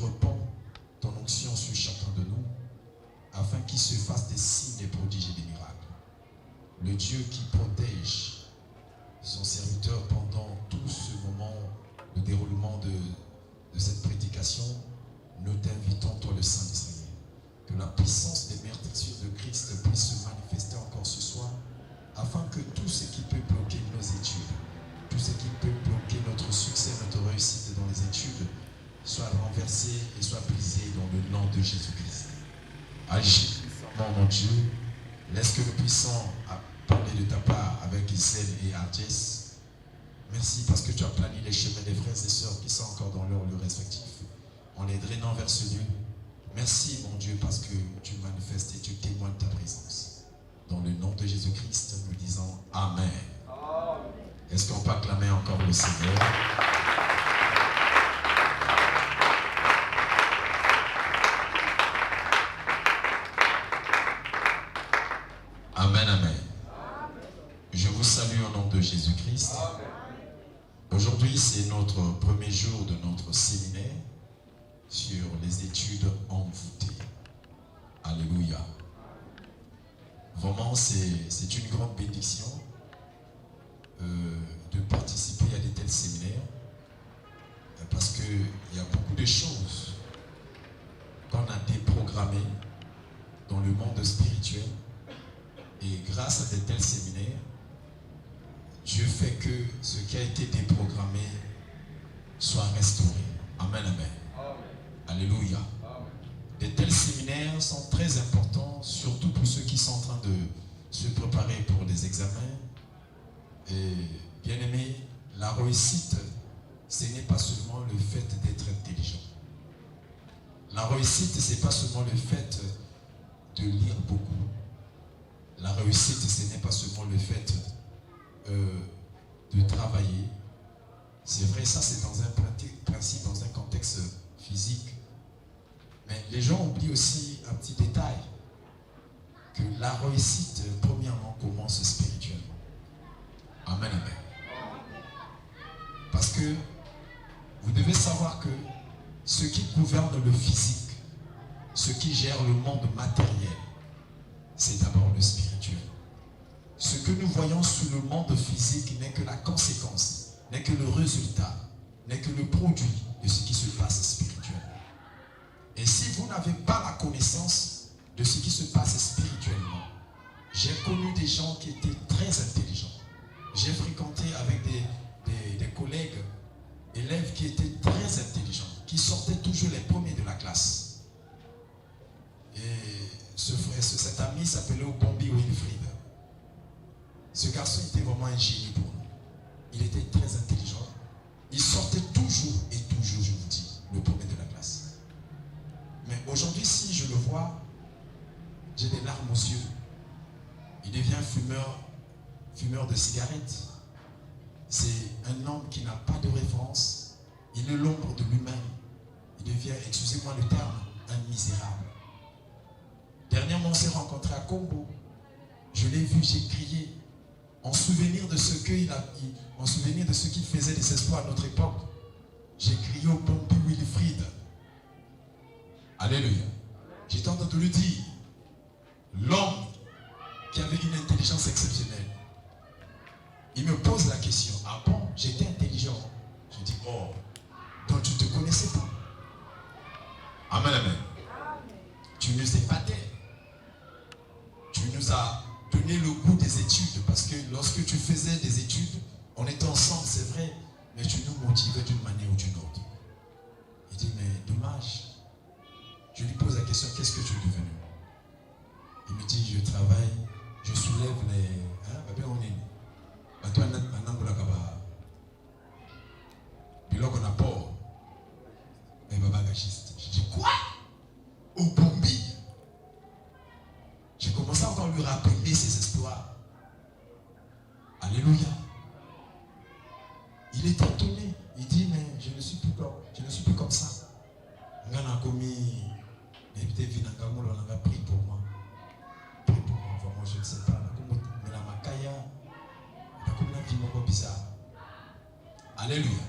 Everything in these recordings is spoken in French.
répands ton onction sur chacun de nous, afin qu'il se fasse des signes, des prodiges et des miracles. Le Dieu qui protège son serviteur pendant tout ce moment, le déroulement de cette prédication, nous t'invitons, toi le Saint d'Israël, que la puissance des meurtrissures de Christ puisse se manifester encore ce soir, afin que tout ce qui peut bloquer nos études, tout ce qui peut bloquer notre succès, notre réussite dans les études, soit renversé et soit brisé dans le nom de Jésus-Christ. Agis puissamment, mon Dieu, laisse que nous puissions parler de ta part avec Gisèle et Arjès. Merci parce que tu as plané les chemins des frères et sœurs qui sont encore dans leur lieu respectif, en les drainant vers ce lieu. Merci, mon Dieu, parce que tu manifestes et tu témoignes ta présence. Dans le nom de Jésus-Christ, nous disons Amen. Est-ce qu'on peut acclamer encore le Seigneur? Amen, amen. Je vous salue au nom de Jésus-Christ. Aujourd'hui, c'est notre premier jour de notre séminaire sur les études envoûtées. Alléluia. Vraiment, c'est une grande bénédiction de participer à de tels séminaires, parce qu'il y a beaucoup de choses qu'on a déprogrammées dans le monde spirituel, et grâce à de tels séminaires, Dieu fait que ce qui a été déprogrammé soit restauré. Amen, amen. Alléluia. De tels séminaires sont très importants, surtout pour ceux qui sont en train de se préparer pour des examens. Et bien aimé, la réussite, ce n'est pas seulement le fait d'être intelligent. La réussite, ce n'est pas seulement le fait de lire beaucoup. La réussite, ce n'est pas seulement le fait de travailler. C'est vrai, ça c'est dans un principe, dans un contexte physique. Mais les gens oublient aussi un petit détail, que la réussite, premièrement, commence spirituellement. Amen, amen. Parce que vous devez savoir que ce qui gouverne le physique, ce qui gère le monde matériel, c'est d'abord le spirituel. Ce que nous voyons sous le monde physique n'est que la conséquence, n'est que le résultat, n'est que le produit de ce qui se passe spirituellement. Et si vous n'avez pas la connaissance de ce qui se passe spirituellement, j'ai connu des gens qui étaient très intelligents. J'ai fréquenté avec des collègues, élèves qui étaient très intelligents, qui sortaient toujours les premiers de la classe. Et cet ami s'appelait Obombi Wilfried. Ce garçon était vraiment un génie pour nous. Il était très intelligent. Il sortait toujours et toujours, je vous dis, le premier de la classe. Mais aujourd'hui, si je le vois, j'ai des larmes aux yeux. Il devient fumeur de cigarettes. C'est un homme qui n'a pas de référence. Il est l'ombre de lui-même. Il devient, excusez-moi le terme, un misérable. Dernièrement, on s'est rencontrés à Congo. Je l'ai vu, j'ai crié. En souvenir de ce qu'il faisait des espoirs à notre époque, j'ai crié au Pompi Wilfried. Alléluia. J'étais en train de lui dire, l'homme qui avait une intelligence exceptionnelle. Il me pose la question, ah bon, j'étais intelligent. Je dis, oh, donc tu ne te connaissais pas. Amen, amen. Tu nous épatais. Tu nous as donné le goût des études, parce que lorsque tu faisais des études, on était ensemble, c'est vrai, mais tu nous motivais d'une manière ou d'une autre. Il dit, mais dommage. Je lui pose la question, qu'est-ce que tu es devenu? Il me dit, je travaille, je soulève les... Hein, on est... Puis là, on a peur. Mais baba gachiste. Je dis, quoi? Au Bombi. J'ai commencé à encore lui rappeler ses exploits. Alléluia. Il est étonné. Il dit, mais je ne suis plus comme ça. On a commis. On a pris pour moi. Pris pour moi. Vraiment, je ne sais pas. Mais la makaya, on a vie beaucoup bizarre. Alléluia.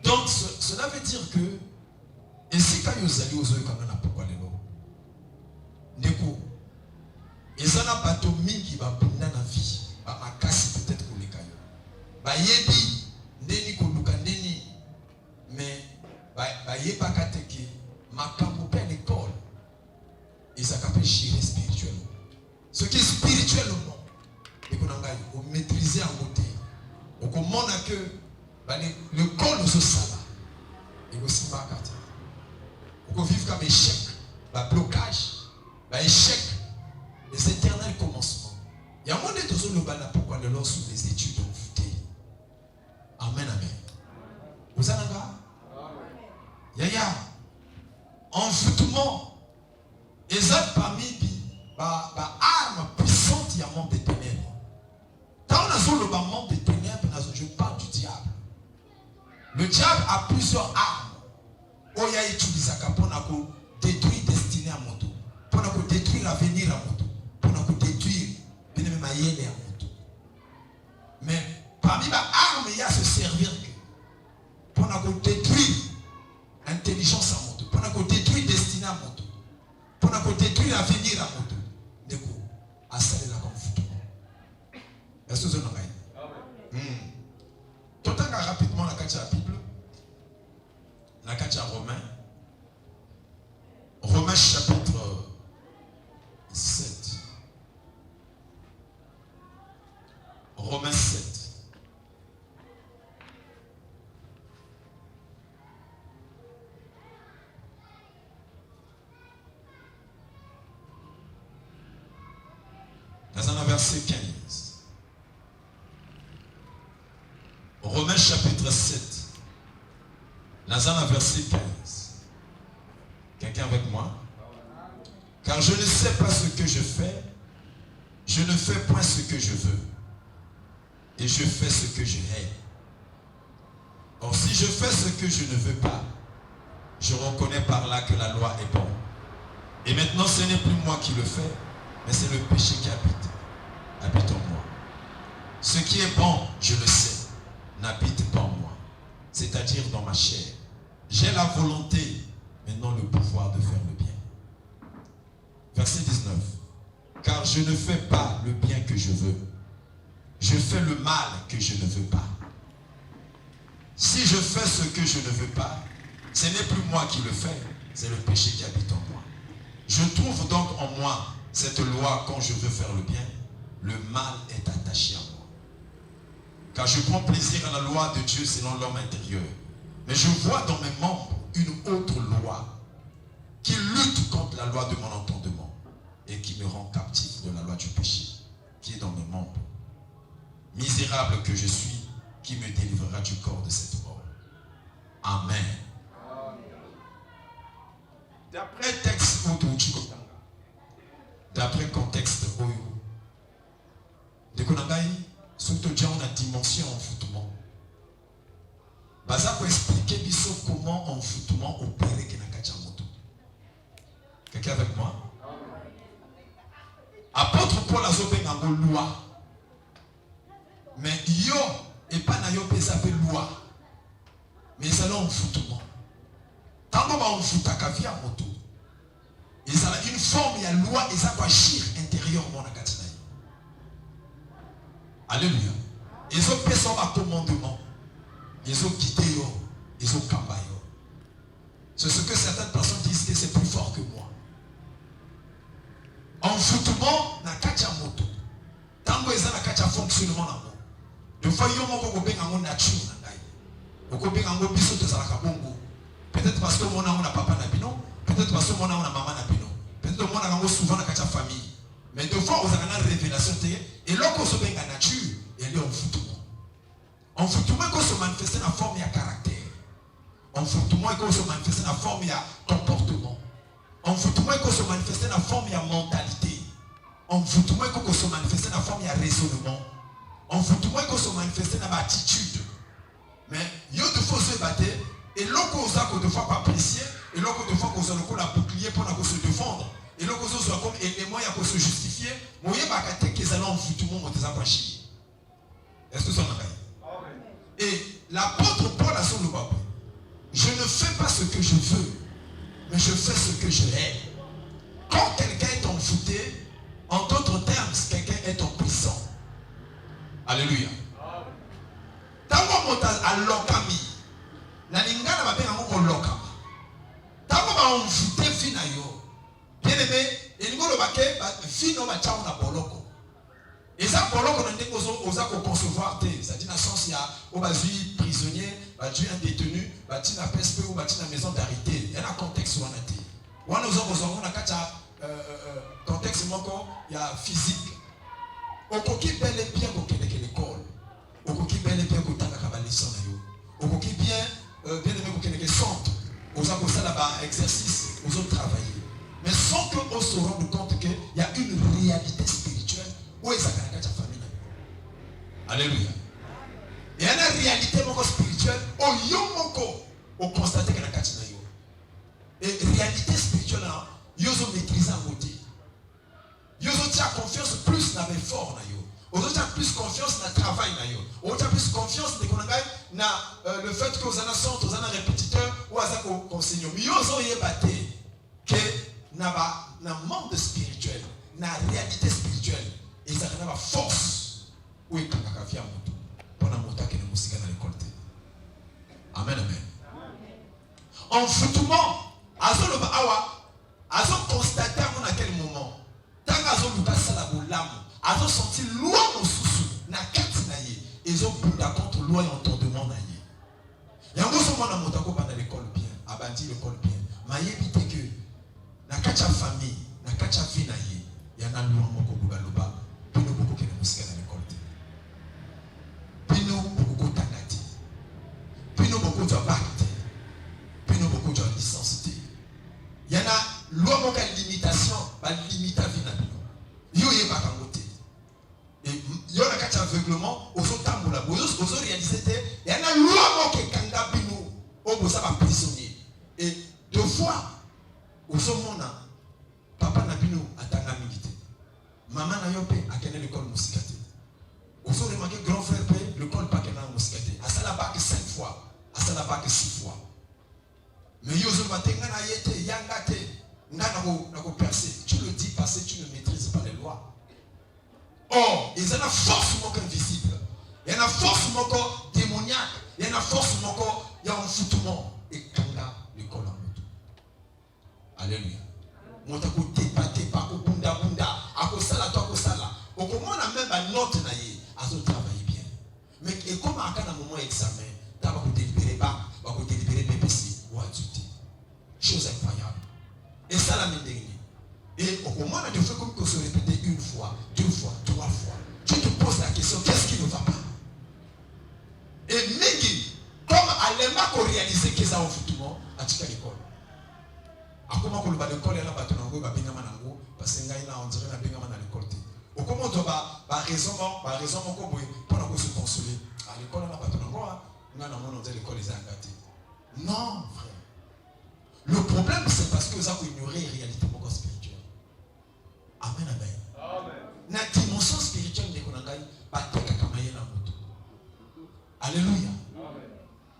Donc, cela veut dire que si quand vous allez aux oeufs, pourquoi les lots Neko. Et ça n'a pas tout mis qui va prendre la vie. Ma casse peut-être pour les cailloux. Bah yebi, neni koluka neni, mais bah yeba kateke, ma campo à l'école. Et ça peut gérer spirituellement. Ce qui est spirituellement, et qu'on a maîtrisé en côté. Donc on montre que le corps de ce sabbat, il aussi pas quartier. On vit comme échec, blocage, échec, les éternels commencements. Il y a un moment de tout le bala pourquoi le long sous les études ont fouté. Amen, amen. Vous avez un Yaya, envoûtement. Et ça parmi les armes puissantes, il y a un monde des ténèbres. Quand on a le monde des ténèbres, je parle du diable. Le diable a plusieurs armes. Il a utilisé pour détruire la destinée à moto, pour détruire l'avenir à moto, pour détruire même à moto. Mais parmi les armes, il y a se servir pour détruire l'intelligence à moto, pour détruire la destinée à moto, pour détruire l'avenir à moto. Déco, à ça la confusion. Est-ce que vous en avez? Tout le temps rapidement la carte de la Bible, la carte de Romains. Romains chapitre 7. Romains 7. Dans un verset 15. Romains chapitre 7. Dans un verset 15. Quelqu'un avec moi? Car je ne sais pas ce que je fais. Je ne fais point ce que je veux. Et je fais ce que je hais. Or si je fais ce que je ne veux pas, je reconnais par là que la loi est bonne. Et maintenant ce n'est plus moi qui le fais, mais c'est le péché qui habite en moi. Ce qui est bon, je le sais, n'habite pas en moi, c'est-à-dire dans ma chair. J'ai la volonté, maintenant le pouvoir de faire le bien. Verset 19. Car je ne fais pas le bien que je veux. Je fais le mal que je ne veux pas. Si je fais ce que je ne veux pas, ce n'est plus moi qui le fais, c'est le péché qui habite en moi. Je trouve donc en moi cette loi quand je veux faire le bien, le mal est attaché à moi. Car je prends plaisir à la loi de Dieu selon l'homme intérieur. Mais je vois dans mes membres une autre loi qui lutte contre la loi de mon entendement et qui me rend captif de la loi du péché qui est dans mes membres. Misérable que je suis, qui me délivrera du corps de cette mort. Amen. D'après texte, d'après contexte, de Konangai, surtout déjà on a dimension envoûtement. Baza pour expliquer comment envoûtement opère Kenakachamoto. Quelqu'un avec moi? Apôtre Paul a zopé une loi. Mais yo et pas na yo pesa fait loi. Mais ça là envoûtement. Tant qu'on va envoûter via moto. Et ça a une forme, il y a loi et ça va agir intérieurement dans Katina. Alléluia. Ils ont fait son commandement. Ils ont quitté yo. Ils ont cambayo. C'est ce que certaines personnes disent que c'est plus fort que moi. Envoûtement na kacha moto. Tango eza na kacha fonctionnement na mo. De fois yo moko ko benga ngo nature na ngai. Oko benga ngo biso to sala kabongo. Peut-être parce que mon a papa na bino, peut-être parce que mon a maman na bino. Peut-être mon a souvent na kacha famille. Mais de fois vous avez une révélation et l'autre se benga nature et elle est envoûtement. Envoûtement qu'on se manifeste dans forme et caractère. Envoûtement qu'on se manifeste dans forme et comportement. Envoûtement qu'on se manifeste dans forme et mentalité. Envoûtement qu'on se manifeste dans forme et raisonnement. Envoûtement qu'on se manifeste dans attitude. Mais il y a deux fois se battre et l'autre qu'on de fois pas apprécier et l'autre de fois qu'on se la bouclier pour se défendre. Et l'autre soit comme élément pour se justifier. Moi il y a pas qu'ils allent envoûtement mon désapproché. Est-ce que ça va? Et l'apôtre Paul a son le baba. Je ne fais pas ce que je veux, mais je fais ce que je hais. Quand quelqu'un est envoûté, en d'autres termes, quelqu'un est en puissant. Alléluia. Tango mota alokami. Na lingana ba benga ngoko lokama. Tango ba envoûté fina yo. Bien aimé, elingolo bake fino ba chao na boloko. Et ça boloko na ndeko oza ko concevoir te. Ça dit na sens ya o ba zui prisonnier, ba zui un détenu, ba tina PSP ou ba tina maison d'arrêté. Il y a un contexte wana te. Wana oza ko zongo na kacha contexte moko ya physique. Okoki bel et bien ko keleke l'école. Okoki bel et bien ko tanga ka ba leçon na yo. Okoki bien bien aimé ko keleke centre. Oza ko sala ba exercice, ozo travailler. Mais sans qu'on se rende compte qu'il y a une réalité spirituelle où ils ont la famille. Alléluia. Il y a une réalité spirituelle où on constate que la famille. Et réalité spirituelle, ils ont maîtrisé en côté. Ils ont confiance plus dans l'effort. Ils ont plus confiance dans le travail. Ils ont plus confiance dans le fait que vous avez un centre, vous avez un répétiteur ou vous avez un conseiller. Ils ont battu que dans le monde spirituel, dans la réalité spirituelle, ils ont une force où ils ont une vie pendant que ils ont une l'école. Amen, amen. En foutement, ils ont constaté à quel moment, tant qu'ils ont senti loin au sous ils ont pu contre loi et entendement. Il y a un moment où ils ont pendant l'école bien, abandi l'école bien. Mais il que na kacha famille, na kacha vie na ye, yana loi moko baloba, pino boko kene musika na récolte. Pino boko tangati. Pino boko de bakte. Pino boko de licence. Yana loi moko limitation, ba limita vie na bino. Yo ye ba kangote. Et yo na kacha aveuglement, ozo tambola, ozo réaliser te, yana loi moko kanga bino, o bosa ba prisonnier. Et deux fois Osomona, papa Nabino atanga milité. Maman Nayope a kené l'école musikate. Oso remarqué grand frère P, l'école pas kené musikate. A ça la bac 5 fois, à ça la bac 6 fois. Mais yoso matenga na yete yangate, nako percer. Tu le dis parce que tu ne maîtrises pas les lois. Or, ils ont une force moko invisible. Il y a une force moko démoniaque. Il y a une force moko, il y a un foutement. Et kanga l'école en moto. Alléluia. Motako tepa bunda akosala to akosala. Okomona même ba note na ye, azo travailler bien. Mais et comme akana moment examen, ta ba ko délibérer ba ko délibérer BBC ou adulte. Chose incroyable. Et ça la mine. Et okomona de fait comme que se répéter une fois, 2 fois, 3 fois. Tu te poses la question, qu'est-ce qui ne va pas? Et Migi, comme Alema ko réaliser que ça en foutement, a tika l'école. Comment on va l'école et là bas tonango ba benga manango parce que ngai na on dirait na benga man à l'école te. Au comment to ba raison ko boy pour qu'on se consoler. À l'école là bas tonango nga na mon on dit l'école les a gâté. Non frère. Le problème c'est parce que vous avez ignoré la réalité beaucoup spirituelle. Amen amen. Amen. Na dimension spirituelle de konangai ba teka kamaye na moto. Alléluia. Amen.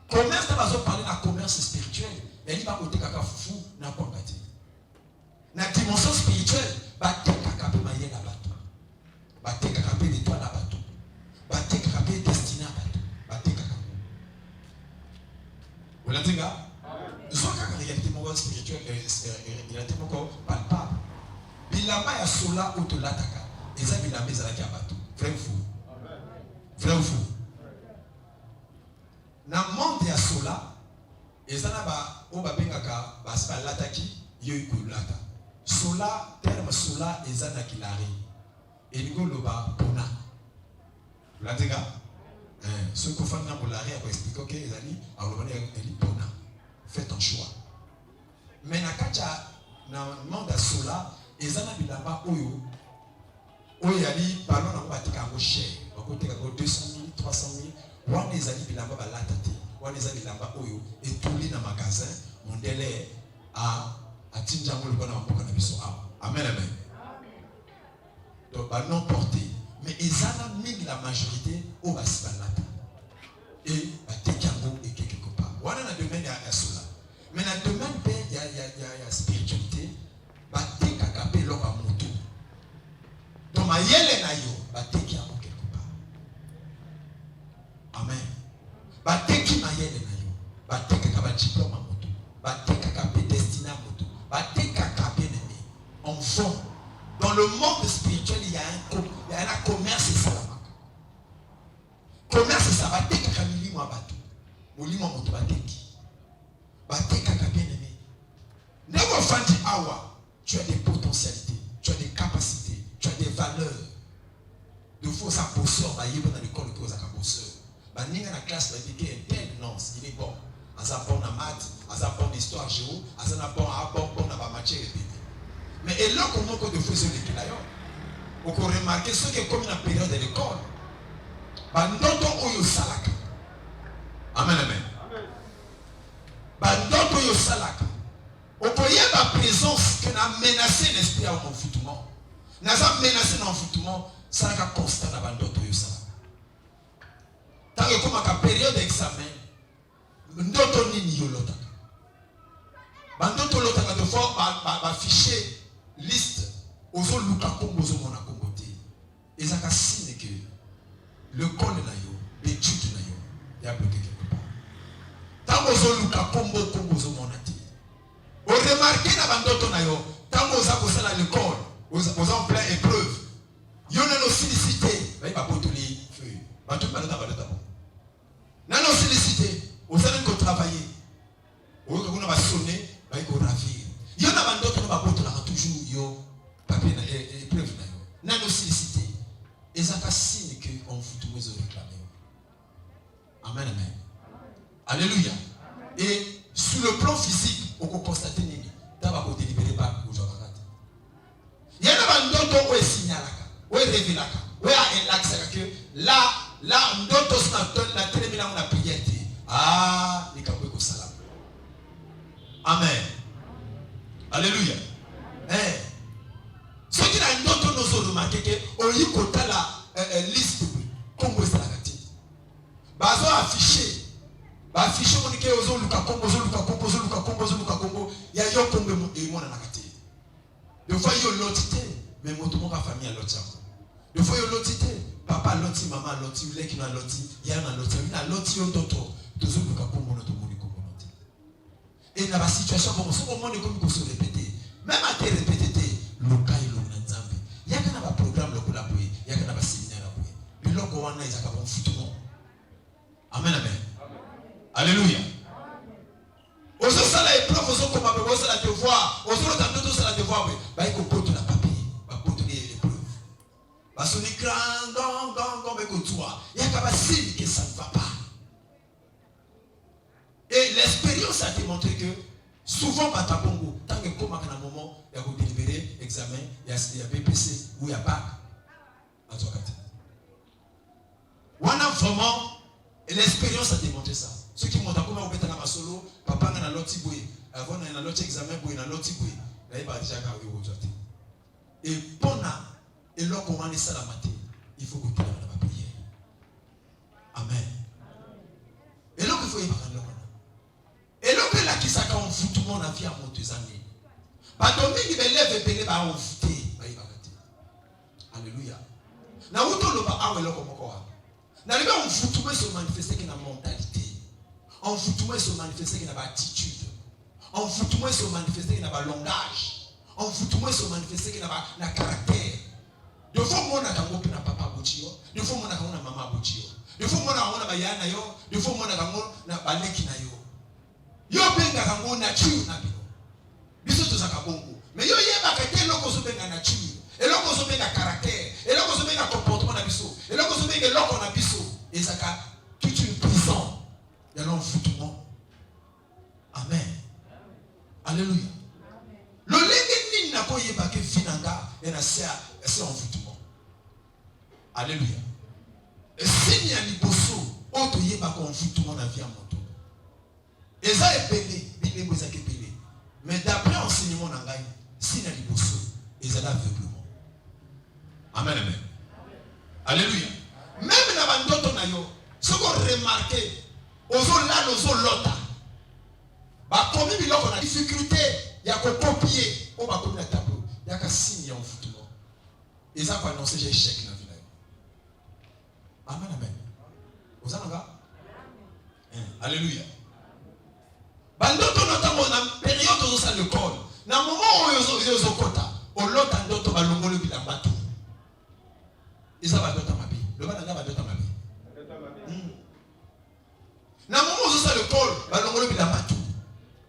Commerce tu vas parler de commerce spirituel. Il va côté kaka fou na kwa ngati. Na dimension spirituelle, ba te kaka pe maye na bato. Ba te kaka pe l'étoile na bato. Ba te kaka pe destiné na bato. Ba te kaka. Vous l'entendez? Zo kaka réalité moko spirituelle réalité moko palpable. Bilamba ya sola otolataka. Eza bilamba ezalaki ya bato. Vrai ou faux? Vrai ou faux? Na monde ya sola ezana ba oba bengaka basi lataki yo ikulata. Sola terme sola ezana kilari. Elingo loba pona. Latega? Ce qu'on fait dans bolari a expliqué que ezali a lobani eli pona. Fais ton choix. Mais na kacha na monde sola ezana bilamba oyo oyali ballon na batika ngo cher. Bakoteka ngo 200 000, 300 000. Wana ezali bilamba balata te. Wana ezali bilamba oyo etuli na magasin mondele a tinjango le bona mboka na biso amen amen. Donc ba non porté mais ezana mingi la majorité au basi balata et ba tekango et quelque part wana na domaine ya sola mais na domaine pe ya a spiritualité. Bateka kape loka moto. Donc ma yele na yo, bateki ya quelque part. Amen. Bateki ma yele na yo, bateka ka ba diplôme moto, bateka ka destiné moto, bateka ka bien-aimé. On vend. Dans le monde spirituel, il y a un commerce et ça là. Commerce ça bateka ka milimo abatu. Molimo moto bateki. Bateka ka bien-aimé. Never find awa. Tu as des potentialités, tu as des capacités, tu as des valeurs. De fois, ça bosseur, il dans l'école, il est bosseur. Il dans la classe, il est tel, non, il est bon. Il est bon en maths, il est bon en histoire géo, il est bon en matière répétée. Mais et là, comment on de fois, c'est l'équipe là. On peut remarquer ce qui est comme une période de l'école. Bandoto oyo salaka. Amen, amen. Bandoto oyo salaka. On peut y avoir la présence que n'a menacé l'esprit à l'enfoutement. N'a pas menacé l'enfoutement, ça n'a constat dans la bande de ça. Tant que comme à période d'examen, n'autre ni l'autre. Bandoto l'autre de fois va afficher liste aux autres Luka Kombo aux mon accommodé. Et ça a signe que le col de nayo, l'étude de nayo, il y a bloqué quelque part. Tant que aux autres Luka Kombo aux mon accommodé. Vous remarquez dans bandoto nayo, tant que vous avez à l'école, vous êtes en plein épreuve. Il y a une sollicité, mais il va pas tous les feuilles. Tout le monde a une sollicité, vous allez travailler. Vous allez sonner, vous allez ravir. Il y a un bandoto qui va toujours yo papier épreuve nayo. Nano sollicité. Et ça fait signe qu'on fout tous les réclamer. Amen, amen. Alléluia. Et sur le plan physique, on peut constater que tu vas délibérer pas aujourd'hui. Il y a un autre qui est signalé, qui est révélé, qui est l'accès que là, d'autres la télé, on a prié. Ah, il y a un salam. Amen. Alléluia. Ce qui a une autre nous remarqué que on y a la liste comme vous êtes bazo affiché. Affiché mon que ozo luka kombo ya yo kombo e mona nakati. De fois yo lotité mais moto mon famille a loti. De fois yo lotité papa loti maman loti ule ki na loti ya na loti yo toto tozo luka kombo no to moni kombo loti. Et dans la situation comme ce moment comme se répéter même à te répéter luka ilo na nzambe. Ya kana ba programme lo kula boye ya kana ba séminaire la boye. Biloko wana izaka bon futumo. Amen amen. Alléluia. Aux ça la épreuve, aux comme on la devoir, aux autres ça la devoir, bah il faut porter la papier, bah porter l'épreuve. Bah son écran, avec toi, il y a qu'à passer que ça ne va pas. Et l'expérience a démontré que souvent par ta bongo, tant que comme à un moment, il y a que délibéré, examen, il y a BPC ou il y a bac, à toi quatre. On a vraiment, et l'expérience a démontré ça. Ceux qui m'ont appris à faire un solo, papa n'a l'autre boy, avant n'a l'autre examen boy, n'a l'autre boy, là il va déjà carrer aujourd'hui. Et pendant et lorsqu'on va ça la matin, il faut que tu aies la prière. Amen. Et là il faut y parler là. Et là que là qui s'accorde en fout tout le monde a vie à monter des années. Pas dommage il va lever belé va en fouter, va y bagater. Alléluia. Na auto le ba awe là comme quoi. Na le ba on fout tout se manifester qui na mentalité. On fout tout se manifester qui n'a pas attitude. On fout tout se manifester qui n'a pas langage. On fout tout se manifester qui n'a pas caractère. De fois moi na kango pina papa bochio, de fois moi na kango na mama bochio. De fois moi na kango na bayana yo, de fois moi na kango na baleki na yo. Yo benga kango na chiu na bino. Biso to saka bongo. Mais yo yeba ka te loko so benga na chiu. Et loko so benga caractère. Et loko so benga comportement na biso. Et loko so benga loko na biso. Et ça ka toute une prison. Il y a l'enfoutement. Amen. Alléluia. Le lenge n'a pas yeba que finanga et na c'est enfoutement. Alléluia. Et si n'y a ni bosso, auto yeba ko enfoutement na vie à moto. Et ça est pelé, bible boza ke pelé. Mais d'après enseignement nangai, si n'y a ni bosso, et ça l'aveuglement. Amen amen. Alléluia. Même na bandoto na yo, ce qu'on remarqué Ozo là, ozo lota. Bah, comme il a difficulté, copier, on va copier le tableau. Il y a qu'un signe en foot. Et ça va annoncer j'ai échec dans la vie. Amen, amen. Vous en avez? Alléluia. Bandoto notamment na période où ça le col. Na moment où ils ont kota, au lot andoto balongolo bilambatu. Ils ont bandoto mabi. Le banana bandoto mabi. Na moment où ça le col, balongolo bilambatu.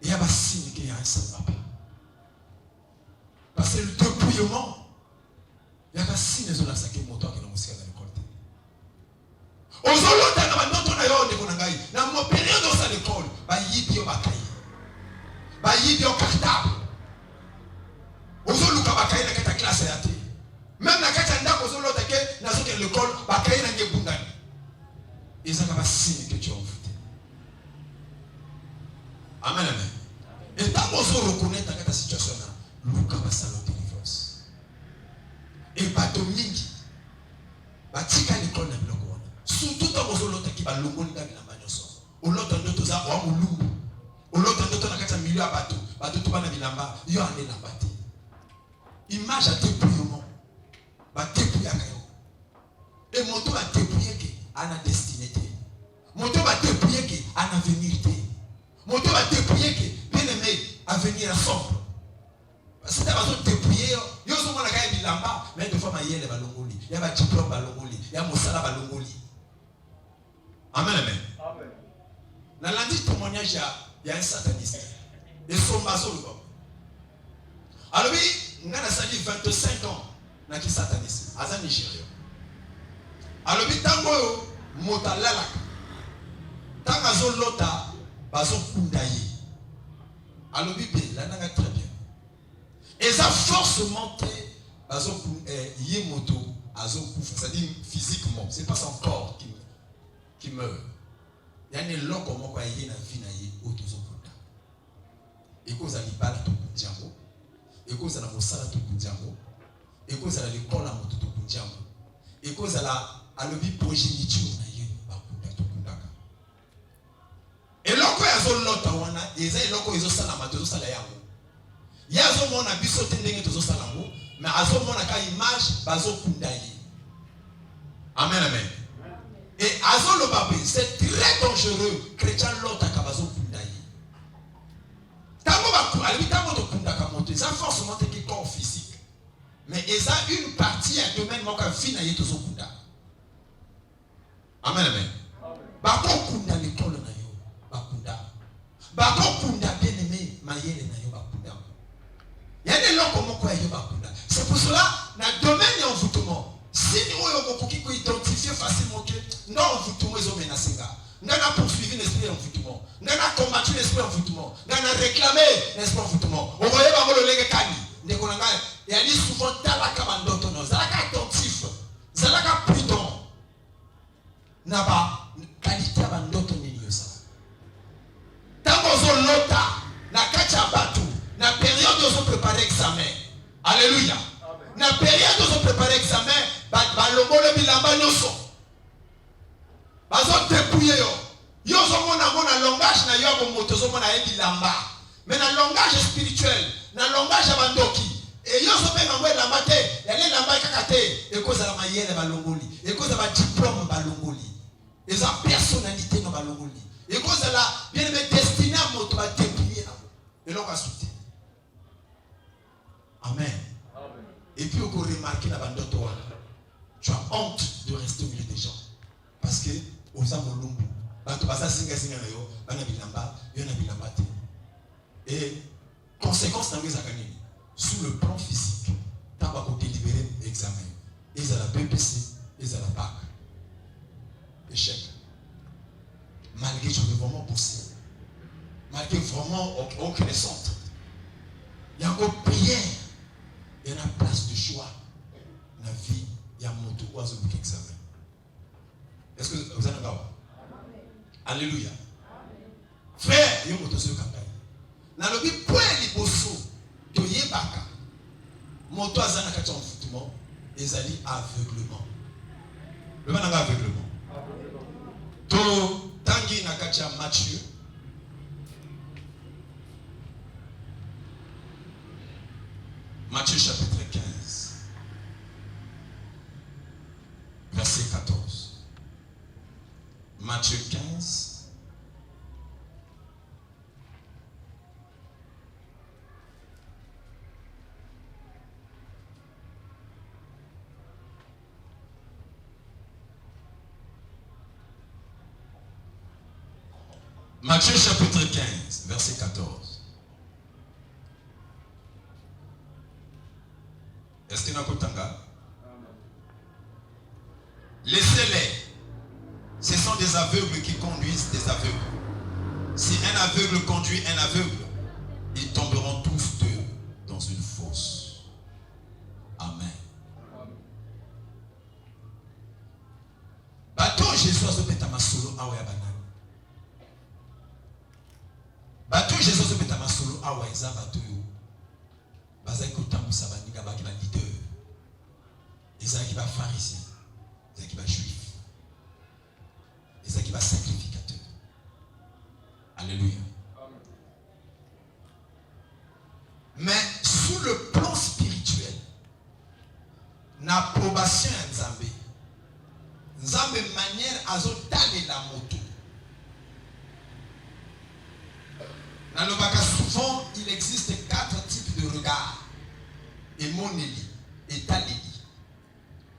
Il y a un signe qu'il y a un seul papa. Parce que le dépouillement, il y a un signe de la saké moto qui est dans le ciel dans le côté. Ozolota na bandoto na yo ndeko na ngai. Na mo période où ça le col, ba yibi yo bakai. Ba yibi yo cartable. Ozoluka bakai na kata classe ya te. Même na kata ndako ozolota ke na soke le col, bakai na ngebundani. Et ça va signe que tu es envoûté. Amen, amen. Et tant qu'on se reconnaît dans cette situation là, Luka va salon délivrance. Et bateau mingi, batika l'école na biloko wana. Surtout tant qu'on se lota qui va longoni na bilamba nyoso. O lota ndoto za wa mulumbu. O lota ndoto na kata milieu ya bateau. Bateau to bana bilamba, yo ane na bate. Image à dépouillement. Ba dépouiller kayo. Et moto va dépouiller que ana destinée. Moto va dépouiller que ana avenir. Moto va dépouiller que bien aimé avenir ensemble. Si tu as besoin de dépouiller, yo so mona kaya bilamba, mais de fois ma yele balongoli, ya ba diplôme balongoli, ya mosala balongoli. Amen, amen. Amen. Dans lundi témoignage il y a un sataniste. Et son maso le bon. Alors oui, ngana sali 25 ans na ki sataniste, aza Nigeria. Alors oui tango mota lalaka. Tanga zo lota bazo kundaye. Alors Bible là n'a très bien. Et ça force montée bazo yé moto azo kufa, c'est-à-dire physiquement, c'est pas son corps qui meurt. Il y a une longue comment quoi yé na vie na yé autozo kunda. Et cause à libala to kundiamo. Et cause à la mosala to kundiamo. Et cause à l'école à moto to kundiamo. Et cause à la alobi progéniture na yé bakunda to kundaka. Et loko ya zo lota wana, eza loko izo sala mato sala yango. Ya zo mona biso tendenge to sala ngo, mais azo mona ka image bazo kundaye. Amen, amen. Et azo lo babé, c'est très dangereux chrétien lota ka bazo kundaye. Tango ba ali tango to kundaka monter, ça forcément te qui corps physique. Mais eza une partie à domaine moka fina yeto zo kunda. Amen, amen. Ba ko kunda l'école na yo. Bakunda. Bako kunda bien aimé mayele na yo bakunda. Il y a des gens comme quoi yo bakunda. C'est pour cela na domaine envoûtement. Si nous avons beaucoup qui identifier facilement que non envoûtement ils ont menacé là. Ngana poursuivi l'esprit envoûtement. Ngana combattu l'esprit envoûtement. Ngana réclamé l'esprit envoûtement. On voyait pas le lege kani. Ndeko nanga il y a dit souvent talaka bandoto no. Zalaka attentif. Zalaka prudent. Naba qualité bandoto ni yosa. Tango lota na kacha batu na période où on prépare examen. Alléluia. Na période où on prépare examen, balongo le bilamba nyoso. Bazo dépouiller yo. Yo zo mona langage na yo bo moto zo mona bilamba. Mais na langage spirituel, na langage abandoki. Et yo zo benga ngwe lamba te, ya le lamba kakate, e koza la mayele balongoli, e koza ba diplôme balongoli. Et sa personnalité no balongoli. Et cause là, bien aimé destiné à moto à dépouiller. Et l'on va soutenir. Amen. Et puis on peut remarquer la bande de toi. Tu as honte de rester au milieu des gens. Parce que aux amolumbu, tu vas singa singa na yo, bana bilamba, yo na bilamba te. Et conséquence dans les akanini, sur le plan physique, tu vas délibérer l'examen. Ils ont la BBC, ils ont la BAC. Échec. Malgré que tu veux vraiment pousser, malgré vraiment aucun centre, il y a encore prière, il y a une place de choix. La vie, il y a mon tour oiseau pour l'examen. Est-ce que vous en avez pas? Alléluia. Frère, il y a un moto sur le campagne. Dans le but, point les bosso, de yebaka, moto à zanakati en foutement, ils allaient aveuglement. Le man aveuglement. To tangi na kacha Matthieu Matthieu chapitre 15, verset 14. Matthieu 15, Matthieu chapitre 15, verset 14. Est-ce qu'il y a un Kotanga? Laissez-les. Ce sont des aveugles qui conduisent des aveugles. Si un aveugle conduit un aveugle, ils tomberont tous deux dans une fosse. Amen. Bateau Jésus a sauté ma solo à Ouya Banane. Bateau Jésus a sauté ma solo à Ouya Bateau. Bazaï Kotamou Sabaniga Baki va leader. Isaïe qui va pharisien. Isaïe qui va juif. Isaïe qui va sacrificateur. Alléluia. Mais sous le plan spirituel, l'approbation à Nzambe. Nzambe manière à zotaler la moto. Dans le bac souvent, il existe 4 types de regards. Et moneli, et taleli.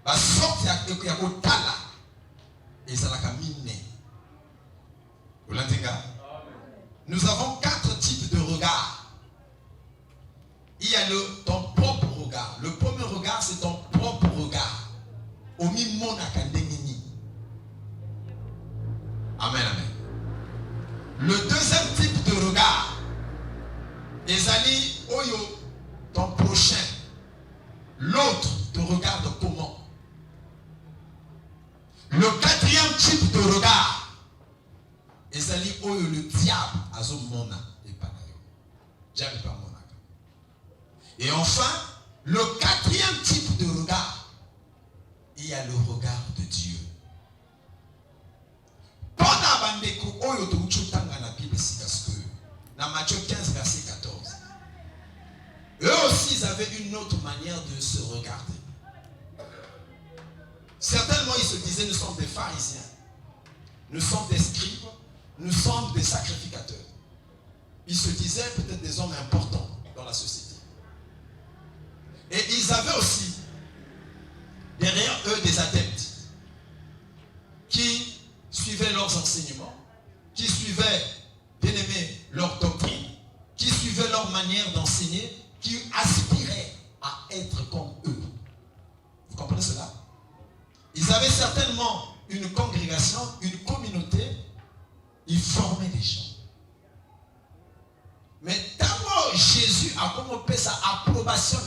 La sorte il y a otala. Et ça la mine. Vous l'entendez? Nous avons 4 types de regards. Il y a ton propre regard. Le premier regard, c'est ton propre regard. Amen, amen. Le deuxième type de regard, Ezali Oyo, ton prochain. L'autre te regarde comment? Le quatrième type de regard, Ezali Oyo, le diable, Azo Mona et Panayo. Diable pas Mona. Et enfin, le quatrième type de regard, il y a le regard de Dieu. Pendant que Oyo te uchutanga na Bible, c'est parce que dans Matthieu 15, verset 14, eux aussi ils avaient une autre manière de se regarder. Certainement ils se disaient, nous sommes des pharisiens, nous sommes des scribes, nous sommes des sacrificateurs. Ils se disaient peut-être des hommes importants dans la société. Et ils avaient aussi derrière eux des adeptes qui suivaient leurs enseignements, qui suivaient, bien aimé, leur doctrine, qui suivaient leur manière d'enseigner, qui aspiraient à être comme eux. Vous comprenez cela? Ils avaient certainement une congrégation, une communauté, ils formaient des gens. Mais d'abord, Jésus a commencé sa approbation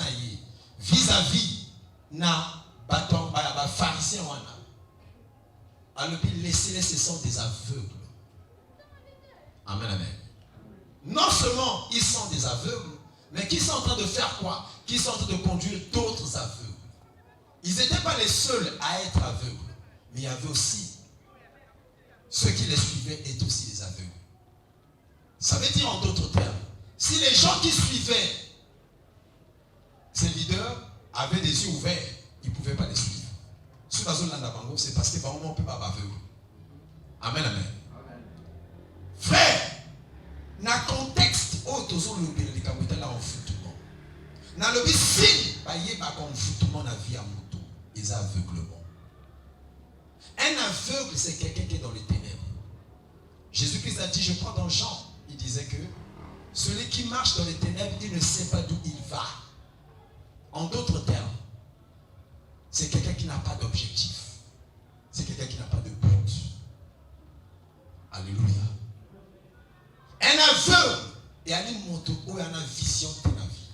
vis-à-vis na baton ba pharisien wana. Alors puis laissez-les, ce sont des aveugles. Amen, amen. Non seulement ils sont des aveugles, mais qui sont en train de faire quoi? Qui sont en train de conduire d'autres aveugles. Ils n'étaient pas les seuls à être aveugles, mais il y avait aussi ceux qui les suivaient étaient aussi des aveugles. Ça veut dire en d'autres termes, si les gens qui suivaient ces leaders avaient des yeux ouverts, ils ne pouvaient pas les suivre. Sur la zone d'Andabango, c'est parce que par moment on ne peut pas aveugle. Amen, amen. Frère, dans le contexte où tu as le capital en foutement, dans le signe, il y a un foutement dans la vie à moto, ils ont aveuglement. Un aveugle, c'est quelqu'un qui est dans les ténèbres. Jésus-Christ a dit, je crois dans Jean, il disait que celui qui marche dans les ténèbres, il ne sait pas d'où il va. En d'autres termes, c'est quelqu'un qui n'a pas d'objectif. C'est quelqu'un qui n'a pas de but. Alléluia. Un aveugle, et un moto où il y a une vision de la vie.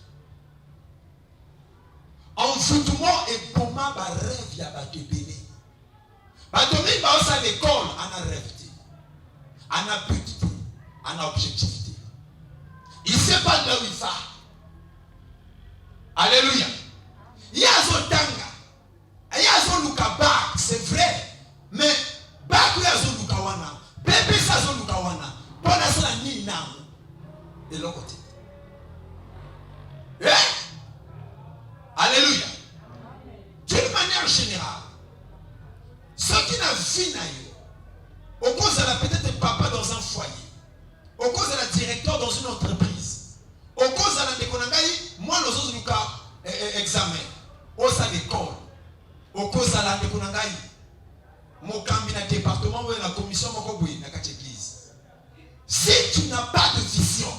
En foutement et pour moi, il rêve, il y a des béné. Il y a l'école, on a rêve, on a but, on a objectif. Il ne sait pas de où il va. Alléluia. Il y a un tanga. Il y a un lukabar, c'est vrai. Mais baku ya zo lukawana. Bébé sa zo lukawana. Bona sa ni na. De l'autre côté. fille au cause de la peut-être papa dans un foyer, au cause de la directeur dans une entreprise, au cause de la déconangaï, moi nous autres nous cas examen, au sein de l'école, au cause de la déconangaï, mon cabinet département ou la commission mokoboui na église. Si tu n'as pas de vision,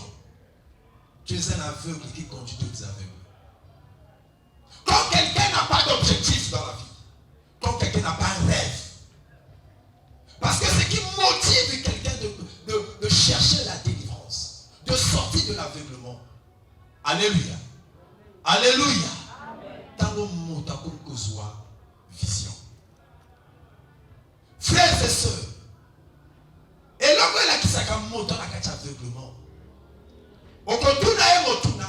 tu es un aveugle qui conduit d'autres aveugles. Quand quelqu'un n'a pas d'objectif dans la vie, quand quelqu'un n'a pas un rêve, parce que ce qui motive quelqu'un de chercher la délivrance, de sortir de l'aveuglement. Alléluia. Alléluia. Tango mota kozwa vision. Frères et sœurs, et là où il a qui s'est moto na kacha aveuglement. Au kontuna et motuna,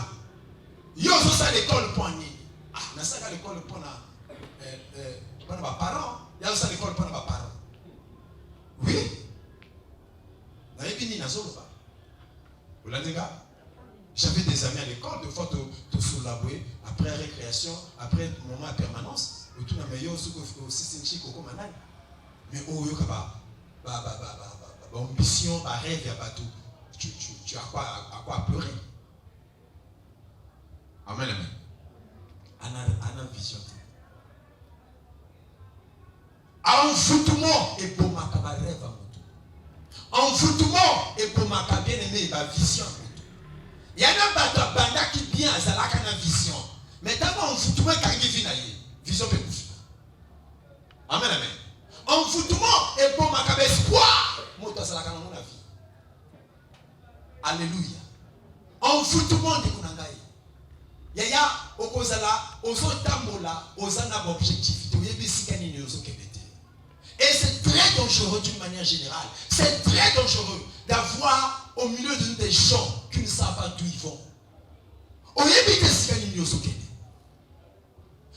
yo zo sa l'école pour ni. Ah, na sa l'école pour na ma parents, il y a ça l'école pour ma parents. Oui. J'avais des amis à l'école, des fois tu soulaboué, après récréation, après moment de permanence, tout le meilleur aussi mais au lieu que ambition, rêve, il y a pas tout. Tu as quoi pleurer. Amen, amen. Ana vision. Envoûtement et pour ma rêve. Envoûtement et pour ma bien aimé, ma vision. Il y a un banda qui bien à la vision. Mais d'abord, envoûtement quand il vient vision peut couper. Amen, amen. Envoûtement et pour ma espoir. Moi, ça la mon avis. Alléluia. Envoûtement de Kunangaï. Il y a au Kozala, aux Otamola, aux Anab objectifs. Et c'est très dangereux d'une manière générale. C'est très dangereux d'avoir au milieu de nous des gens qui ne savent pas d'où ils vont.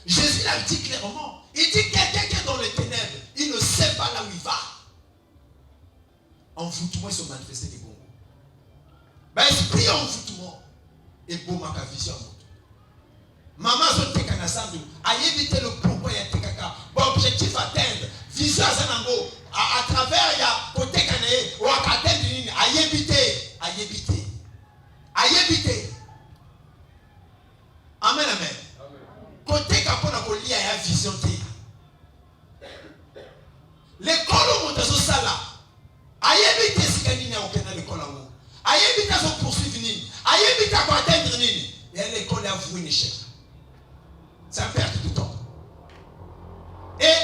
Jésus l'a dit clairement. Il dit quelqu'un qui est dans les ténèbres, il ne sait pas là où il va. Envoûtement, ils sont manifestés des bons. Esprit envoûtement et bon ma vision. Maman zote kana sandu a évité le pourquoi il y a tekaka objectif atteindre vision zanango à travers ya côté kanae ou à atteindre nini a éviter amen amen côté kapona ko lia ya vision te l'école où monte so sala a éviter sikani na okena l'école ngo a éviter so poursuivre nini a éviter ko atteindre nini et l'école a voué un échec. Ça perd du temps. Et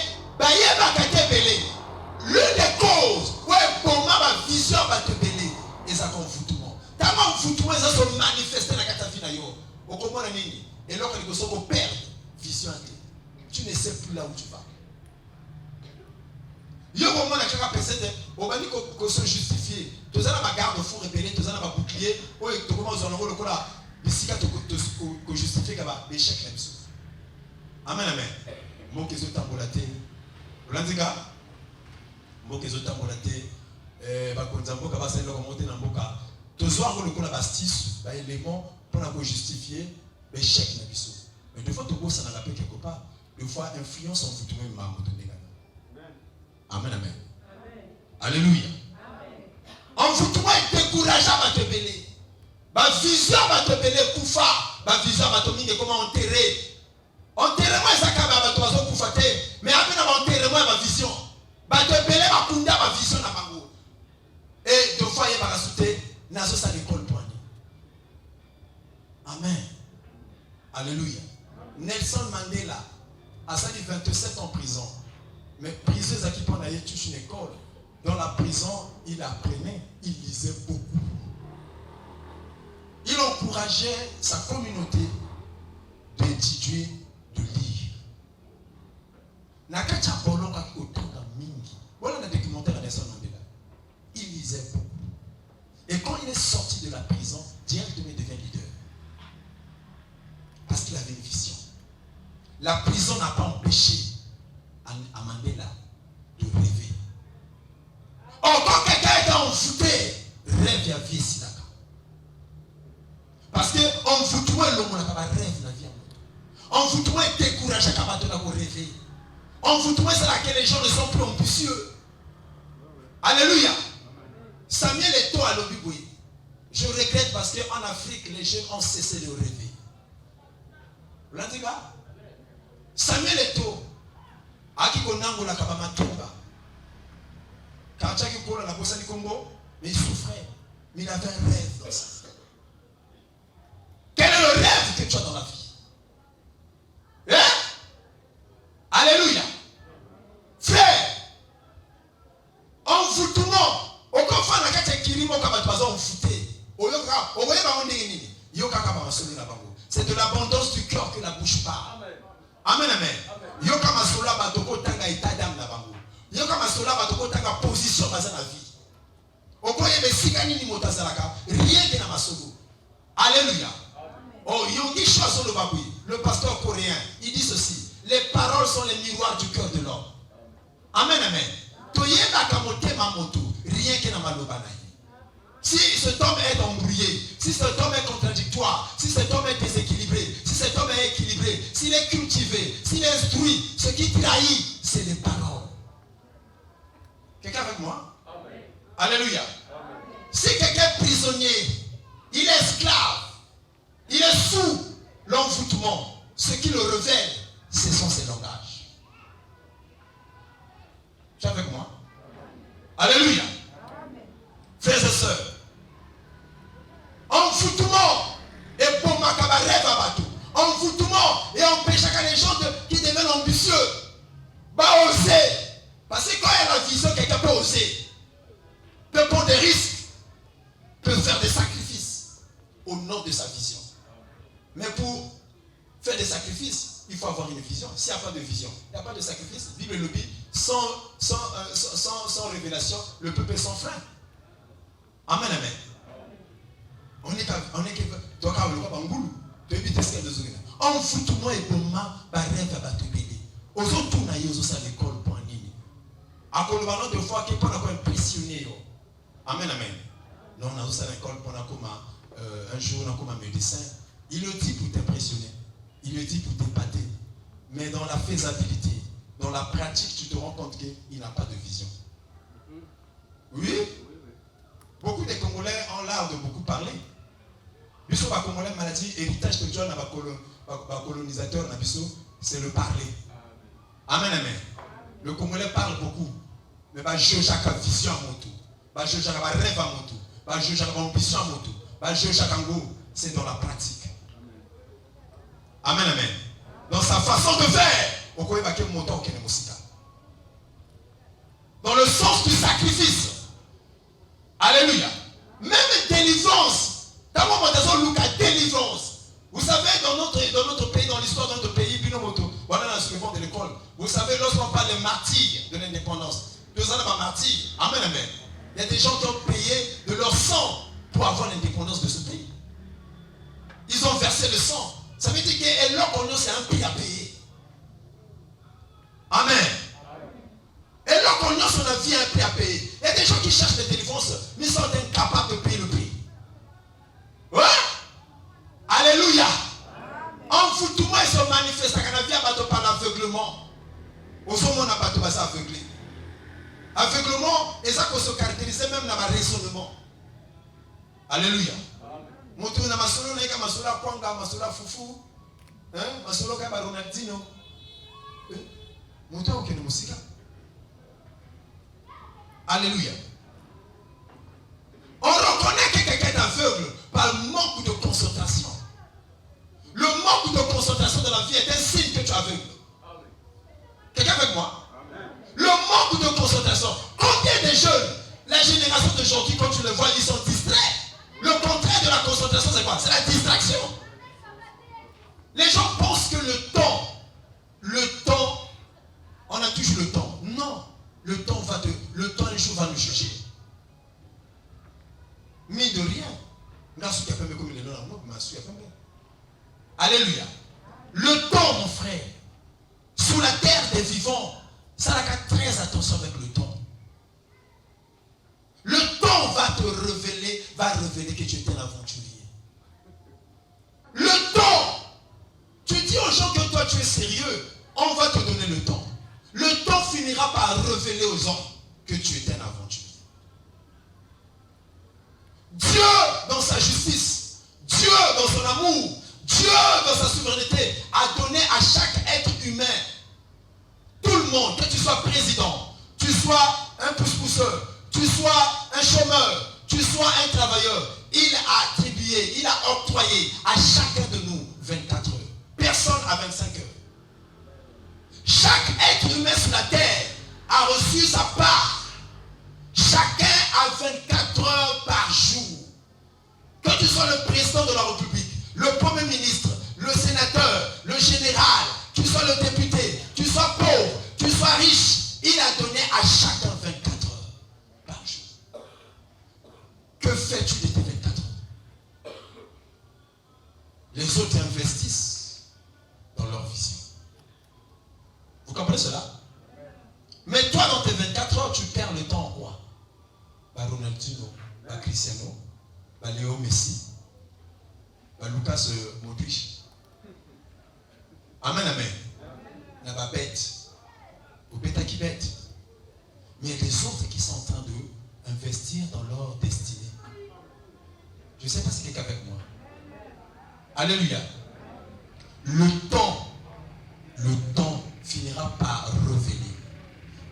l'une des causes où pour ma vision va te belé et ça confouttement. Tant confouttement ça se manifester dans ta vie yo. Au comment nini et là quand ils perdre vision tu ne sais plus là où tu vas. Yo comment na kaka personne au bani ko se justifier. Tous ça na garde fou rébellé, tous ça na bouclier, ou to comment on envoie le cola bisika to justifier kaba échec là. Amen, amen. Mokezo tambolaté. Olandika. Mokezo tambolaté. Bakonza mboka baselo komonter na mboka. Tozwa ko lokola bastis, ba élément pour na justifier l'échec na biso. Mais des fois to bossa na la paix quelque part, des fois influence en vous même ma moto ndeka. Amen, amen. Alléluia. En vous tout est décourageant à te belé. Ba vision va te belé kufa, ba vision va te minge comment enterrer. Enterrement ça kaba bato bazo kufate mais après na enterrement ma vision ba te belé ba kunda ma vision na bango et deux fois il va rajouter nazo ça l'école point. Amen. Alléluia. Nelson Mandela a sali 27 ans en prison mais prisonnier qui pendant il touche une école dans la prison il apprenait, il lisait beaucoup. Il encourageait sa communauté d'étudier, de lire. Nakacha bolonga otanga mingi. Voilà le documentaire de Nelson Mandela. Il lisait beaucoup. Et quand il est sorti de la prison, directement il devient leader. Parce qu'il avait une vision. La prison n'a pas empêché à Mandela de rêver. Or, quand quelqu'un est envoûté, rêve à vie ici. Parce que envoûtement est l'homme qui rêve la vie. Envoûtement est découragé à rêver. Envoûtement c'est laquelle les gens ne sont plus ambitieux. Alléluia. Samuel Eto'o à l'Obiboué. Je regrette parce qu'en Afrique, les jeunes ont cessé de rêver. Vous l'avez dit là? Samuel Eto'o. Akikonango la kabamatumba. Kachaki kola la bossa du Congo. Mais il souffrait. Mais il avait un rêve dans sa vie. Quel est le rêve que tu as dans la vie? Hein? Alléluia. Frère, envoûtement. Okofana kate kirimo kabatuaza envoûté. C'est de l'abondance du cœur que la bouche parle. Amen, amen. Yoka masola batoko tanga état d'âme na bango. Yoka masola batoko tanga position dans la vie. Okoye besika nini motazalaka rien que na masolo. Alléluia. Oh, Yongi Choiseau le Baboui, le pasteur coréen, il dit ceci: les paroles sont les miroirs du cœur de l'homme. Amen, amen. Toyeba kamote mamoto, rien que na malobanaï. Si cet homme est embrouillé, si cet homme est contradictoire, si cet homme est déséquilibré, si cet homme est équilibré, s'il est cultivé, s'il est instruit, ce qui trahit, c'est les paroles. Quelqu'un avec moi? Amen. Alléluia. Amen. Si quelqu'un est prisonnier, il est esclave, il est sous l'envoûtement, ce qui le révèle, ce sont ses langages. Tu es avec moi? Amen. Alléluia. Amen. Frères et sœurs, envoûtement et pour ma cabaret à bateau. Envoûtement et empêche les gens qui deviennent ambitieux. Pas oser. Parce que quand il y a la vision, quelqu'un peut oser. Peut prendre des risques. Peut faire des sacrifices au nom de sa vision. Mais pour faire des sacrifices, il faut avoir une vision. S'il n'y a pas de vision, il n'y a pas de sacrifice. Bible le dit, sans révélation, le peuple est sans frein. Amen, amen. On est envoûtement et comment rêve à batubili. Aux autres na yozo sa l'école pour nini. À Colobano de fois qui pendant impressionné. Amen, amen. Non, on a aussi l'école pendant comme un jour on a comme un médecin. Il le dit pour t'impressionner. Il le dit pour t'épater. Mais dans la faisabilité, dans la pratique, tu te rends compte qu'il n'a pas de vision. Oui? Beaucoup de Congolais ont l'art de beaucoup parler. Biso ba Congolais maladie, héritage de John ba colonisateur na biso, c'est le parler. Amen, amen. Le Congolais parle beaucoup, mais ba jeu chaque vision à mon tour, ba jeu chaque rêve à mon tour, ba jeu chaque ambition à mon tour, ba jeu chaque ango, c'est dans la pratique. Amen, amen. Dans sa façon de faire, au koye ba ke montant ke musika. Dans le sens du sacrifice. Alléluia. Même délivrance. D'abord, on a délivrance. Vous savez, dans notre pays, dans l'histoire de notre pays, voilà dans le de l'école. Vous savez, lorsqu'on parle des martyrs de l'indépendance, nous avons des martyrs. Amen, amen. Il y a des gens qui ont payé de leur sang pour avoir l'indépendance de ce pays. Ils ont versé le sang. Ça veut dire que leur cognon, c'est un prix à payer. Amen. Et leur cognon, sur la vie, un prix à payer. Il y a des gens qui cherchent des délivrances, mais ils sont incapables de payer le prix. Ouais? Alléluia. Envoûtement et se manifeste à la vie par l'aveuglement. Au fond, on n'a pas tout ça aveuglé. Aveuglement, et ça qu'on se caractérise même dans le raisonnement. Alléluia. Moto na masolo na ika masola kwanga masola fufu. Masolo ka Ronaldinho. Moto okene musika. Alléluia. On reconnaît que quelqu'un est aveugle par le manque de concentration. Le manque de concentration de la vie est un signe que tu es aveugle. Quelqu'un avec moi? Amen. Le manque de concentration. Combien de jeunes, la génération d'aujourd'hui, quand tu le vois, ils sont distraits. Le contraire de la concentration, c'est quoi? C'est la distraction. Les gens pensent que le temps, on a toujours le temps. Non, le temps un jour va nous juger. Mais de rien. Alléluia. Le temps, mon frère, sous la terre des vivants, ça n'a qu'à très attention avec le temps. Le temps va révéler que tu es un aventurier. Le temps, tu dis aux gens que toi tu es sérieux, on va te donner le temps. Le temps finira par révéler aux gens que tu es un aventurier. où Dieu, dans sa souveraineté, a donné à chaque être humain, tout le monde, que tu sois président, tu sois un pousse-pousseur, tu sois un chômeur, tu sois un travailleur, il a attribué, il a octroyé à chacun de nous 24 heures. Personne à 25 heures. Chaque être humain sur la terre a reçu sa part. Chacun a 24 heures par jour. Que tu sois le président de la République, le premier ministre, le sénateur, le général, tu sois le député, tu sois pauvre, tu sois riche, il a donné à chacun 24 heures par jour. Que fais-tu de tes 24 heures? Les autres investissent dans leur vision. Vous comprenez cela? Mais toi, dans tes 24 heures, tu perds le temps en quoi? Ronaldinho, Cristiano, Léo Messi, Lucas Modric. Amen, amen. La babette, ou bêta qui bête. Mais il y a des autres qui sont en train d'investir dans leur destinée. Je ne sais pas si quelqu'un est avec moi. Alléluia. Le temps finira par revenir.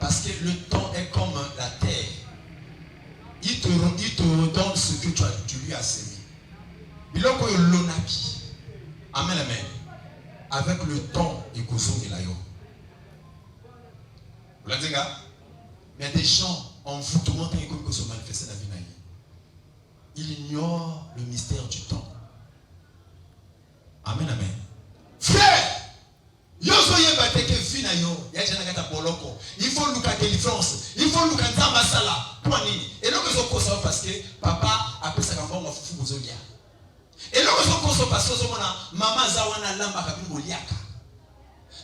Parce que le temps est comme la terre. Il te redonne ce que tu lui as semé. Biloko l'onapi. Amen, amen. Avec le temps, et Kozo et Layo. Vous l'avez dit, gars? Mais il y a des gens en envoûtement qui se manifestent dans la vie. Ils ignorent le mystère du temps. Amen, amen. Frère! Il faut look à délivrance. Il faut look à Zambasala. Et là, je sais parce que papa a pris sa campagne à Fufu Bozolia. Et là, je sais parce que maman Zawana Lamba Kabimoliaka.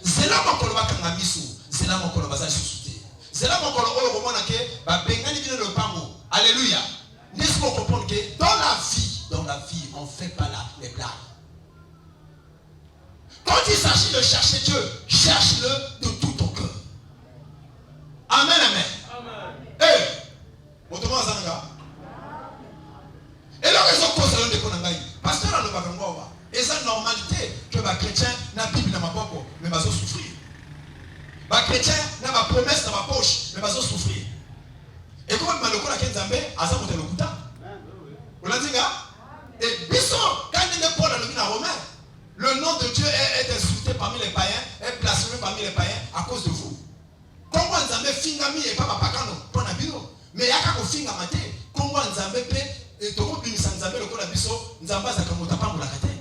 C'est là mon coloba Kangamisu. C'est là mon coloba Zachuté. C'est là mon coloba Oyomonake. Bengani vient le pango. Alléluia. N'est-ce qu'on comprend que dans la vie, on ne fait pas les blagues. Quand il s'agit de chercher Dieu, cherche-le de tout ton cœur. Amen, amen. Hey! Et là, ils ont posé de Konangaï. Pasteur, on ne va pas voir. Et c'est la normalité que les chrétiens n'ont Bible dans ma poche, mais ils vont souffrir. Les chrétiens n'ont pas promesse dans ma poche, mais ils vont souffrir. Et comme je le connais, Nzambe, à ça, on le couta. Vous l'avez dit, gars? Et Bisson, quand il est Paul dans le romain, le nom de Dieu est insulté parmi les païens, est blasphémé parmi les païens à cause de vous. Comment Nzambe fingami et pas papakano pour Nabino? Mais il y a qu'à finga maté. Comment Nzambe peut et tout le monde Nzambe le kola biso Nzamba zakamota pas la kate.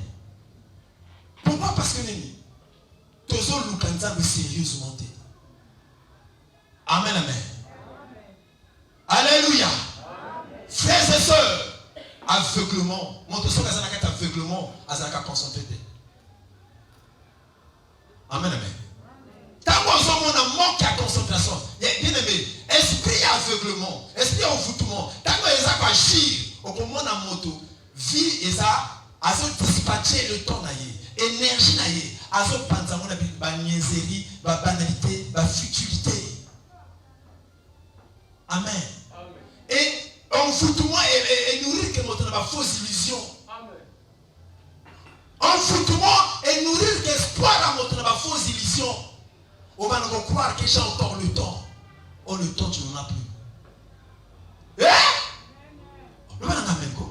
Pourquoi? Parce que nini tozo luka Nzambe sérieusement. Amen, amen. Alléluia. Frères et sœurs, aveuglement. Montre ça qu'à aveuglement, à ça qu'à concentrer. Amen, amen. Tant qu'on a manque à concentration, il y a bien aimé, esprit aveuglement, esprit envoûtement, tant qu'on a agir, au moment de la moto, vie et ça, à se dispatcher le temps, énergie, à se penser à la niaiserie, la banalité, la futilité. Amen. Et envoûtement et nourrir que notre fausse illusion. Envoûtement et nourrir l'espoir à notre fausse illusion. On va nous croire que j'ai encore le temps. Oh, le temps, tu n'en as plus. On va en amener quoi?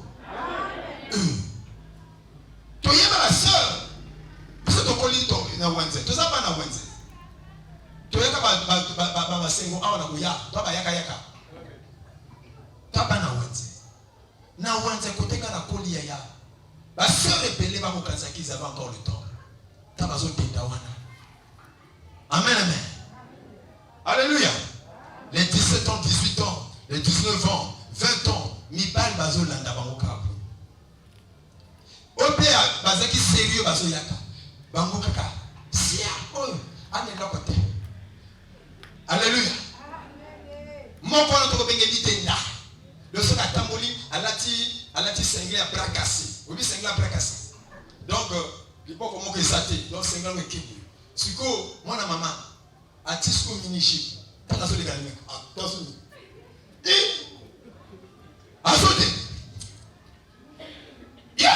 Tu es ma soeur. Tu es ton colis, tu es Wenze. Tu es pas na Wenze. Tu es pas ma sengo. Ah, on a bouya. Tu es yaka yaka. Tu es pas na Wenze. Na Wenze, côté quand la colis ya. La soeur rebelle va me cancer qu'ils avaient encore le temps. Tu as besoin de tawana. Amen, amen. Alléluia. Les 17 ans, 18 ans, les 19 ans, 20 ans, Mibal Bazo Landa Bangokabu. Ope Bazaki sérieux Bazo Yaka. Bangokaka. Sia, oh, Anela Kote. Alléluia. Mon point de Tokobenge Bitenda. Le son à Tamoli, Alati Sengle à Brakassi. Oui, Sengle à Brakassi. Donc, il faut comment que ça t'est. Donc, Sengle à Kibu. Siko, moi na maman, a tisco mini-chip. T'as la solide gagnée. Ah, t'as la solide. Et, à sauter. Yo!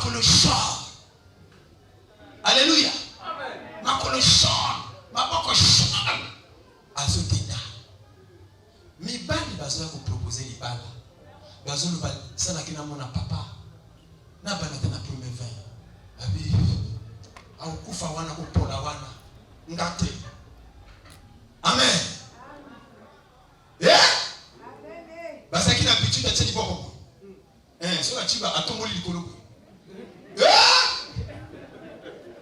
makolo short. Alléluia. Makolo short. Maboko short. Azotenda. Mi bandi bazoya ko proposer libala. Bazo le bal ça na kina mona papa. Na bana tena premier 20. Abi. Au kufa wana ko pola wana. Ngate. Amen. Yeah. Basa kina pichu da tshedi boko. So la chiba atomoli likolo. Yeah.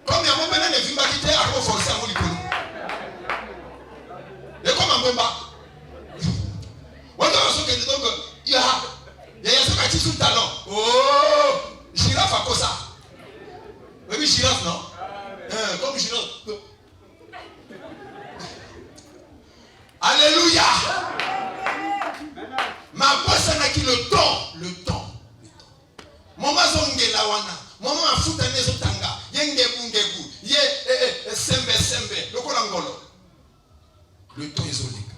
Comme ya mbona ne vimba kite ako forcer amoli likolo. Et comme mbomba. Wanda so ke donc ya so ka tisu talon. Oh, girafe akosa. Oui, girafe non? Comme girafe. Alléluia. Ma bosse n'a qui le temps. Mama zongela wana. Mama afuta nezo tanga. Yengebu. Ye sembe. Lokola ngolo. Le temps est zoleka.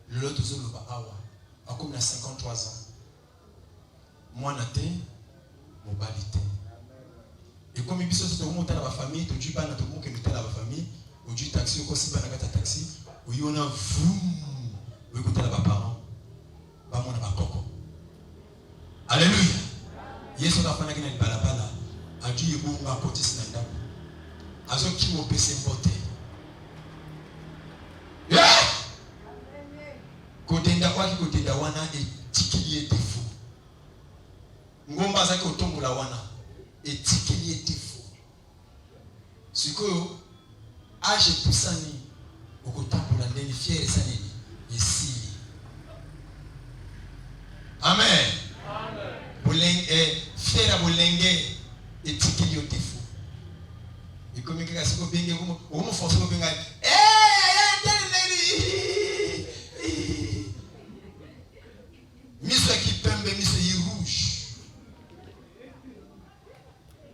L'autre zoloba awa. Comme na 53 ans. Moi naté, mobilité. Et comme il biso to monter dans la famille, to du bana to mo ke monter dans la famille. Ou du taxi, ou si bana kata taxi, ou y en a vroom, ou écouter la parents, pas mon abakoko. Alléluia. Yesu na fana kina balabala, a Dieu yebo nga côté sinanda. Azo ki mo pese mbote. Yeah. Kotenda kwa ki kotenda wana e tikilié défaut. Ngomba zaki otombola wana e tikilié défaut. Sikoyo age pusani okotambola ndeni fiere sanini ici. Amen. Bolenge fiera bolenge etikeli otefu. Ikomika kasiko benge como force ko benga. Miso qui pembe miso yi rouge.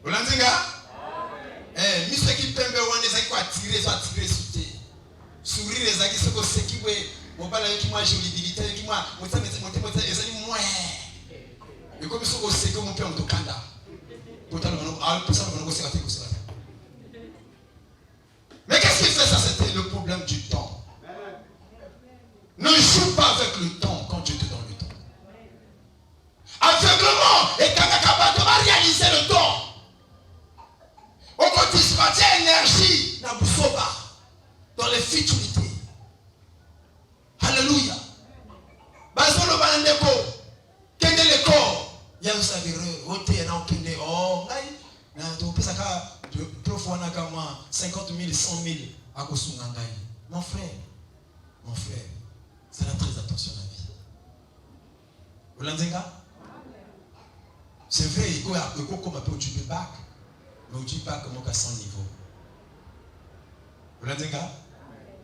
Olanzinga? Miso qui pembe wane za ko attirer sourire ezaki soko sekiwe mobala yoki moi jolibilité yoki moi mota ezali moi et comme soko seko mon père motokanda potalo mano pour ça mano seka teko seka. Mais qu'est-ce qui fait ça? C'était le problème du temps. Ne joue pas avec le temps quand Dieu te donne le temps. Aveuglement et kakakaba tu vas réaliser le temps. Au quotidien énergie na busoba dans les futurités. Alléluia. Bazolo bandeko kende le corps ya usabire wote na okende ngai na to pesa ka profona kama 50 000 100 000 akosunga ngai. Mon frère, fais très attention à la vie. Olanzenga? C'est vrai, il faut comme un peu du bac, mais on dit pas comment qu'à 100 niveaux. Olanzenga?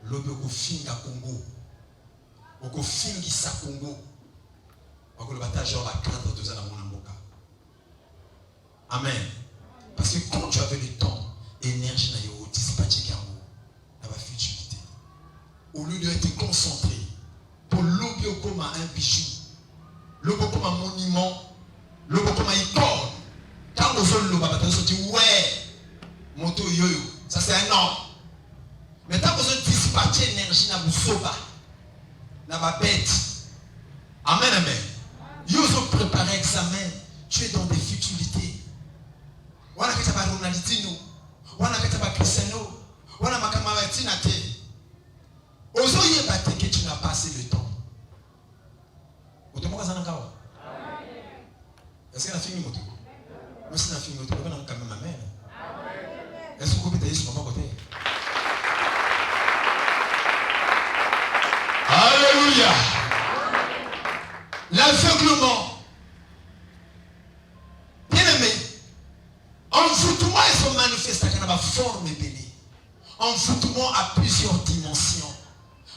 Lobe ko finga Congo. Oko fingi sa Congo. Oko le bataille genre à 4 2 ans dans mon amboka. Amen. Parce que quand tu avais le temps, énergie na yo dispatcher kango na ba futurité. Au lieu de te concentrer pour l'obio comme un bijou, l'obio comme un monument, l'obio comme une icône. Quand vous avez le bataille, vous dites ouais, moto yoyo, ça c'est un homme. Mais tant que vous dispatchez l'énergie dans vos soba, dans ma bête. Amen, amen. Vous avez préparé examen. Tu es dans des futilités. On a fait un Ronaldinho. On a fait un Cristiano. On a fait un Makamaratina. Ozoye bate que tu n'as pas assez le temps. Est-ce que la fille moto? Moi c'est la fille moto. On a quand même ma mère. Est-ce que vous pouvez sur mon côté? Alléluia. L'aveuglement. Bien aimé. Envoûtement se manifeste dans la forme bénie. Envoûtement à plusieurs dimensions.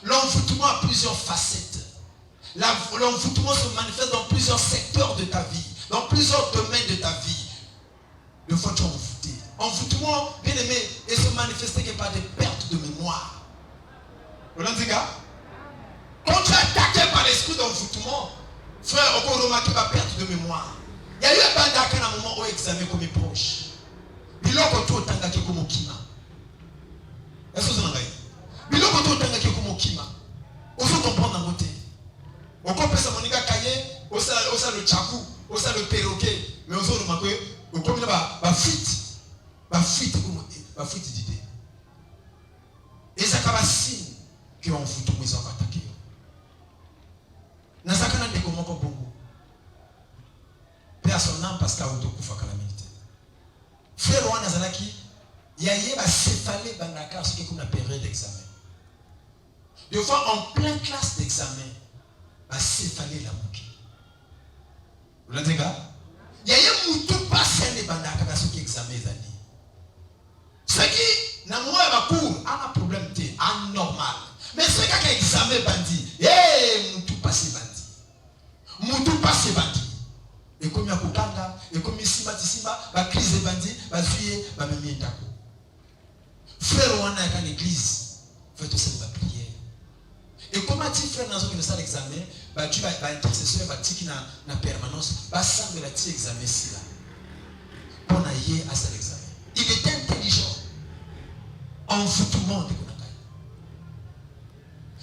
L'envoûtement a plusieurs facettes. L'envoûtement se manifeste dans plusieurs secteurs de ta vie, dans plusieurs domaines de ta vie. Le fois tu es envoûté. Envoûtement, bien aimé, et se manifeste que par des pertes de mémoire. Vous l'avez dit, quand tu es attaqué par l'esprit d'envoûtement, frère, on peut remarquer ma perte de mémoire. tandaka na moment où examen comme proche. Biloko to tandaka comme kima. Est-ce que vous entendez? Biloko to tandaka comme kima. On se comprend dans côté. On comprend ça moninga kaye, osa le chakou, osa le perroquet, mais on se remarque on comprend ba fuite d'idée. Et ça va signe que on fout tout ça va attaquer. Na sakana de comment ko bongo. Personne parce qu'à auto kufa kala militaire. Frère wana zalaki yaye ba céphalé bandaka ce qui comme la période d'examen. Des fois en pleine classe d'examen, ba céphalé la mouki. Vous l'entendez gars? Yaye mutu passer les bandaka ce qui examen zali. Ce qui na moi ba cours a un problème té anormal. Mais ce qui a examen bandi, mutu passer bandi. Mutu passer bandi. Et comme il y a Kukanga, et comme il y a crise de bandits, il y a même Ndako. Frère, on a dans l'église, faites aussi la prière. Et comme tu frère dans une salle d'examen, tu vas intercesseur, tu vas dans permanence, tu vas sembler la petit examen ici là. Pour aller à cet examen. Il est intelligent. En fout tout le monde.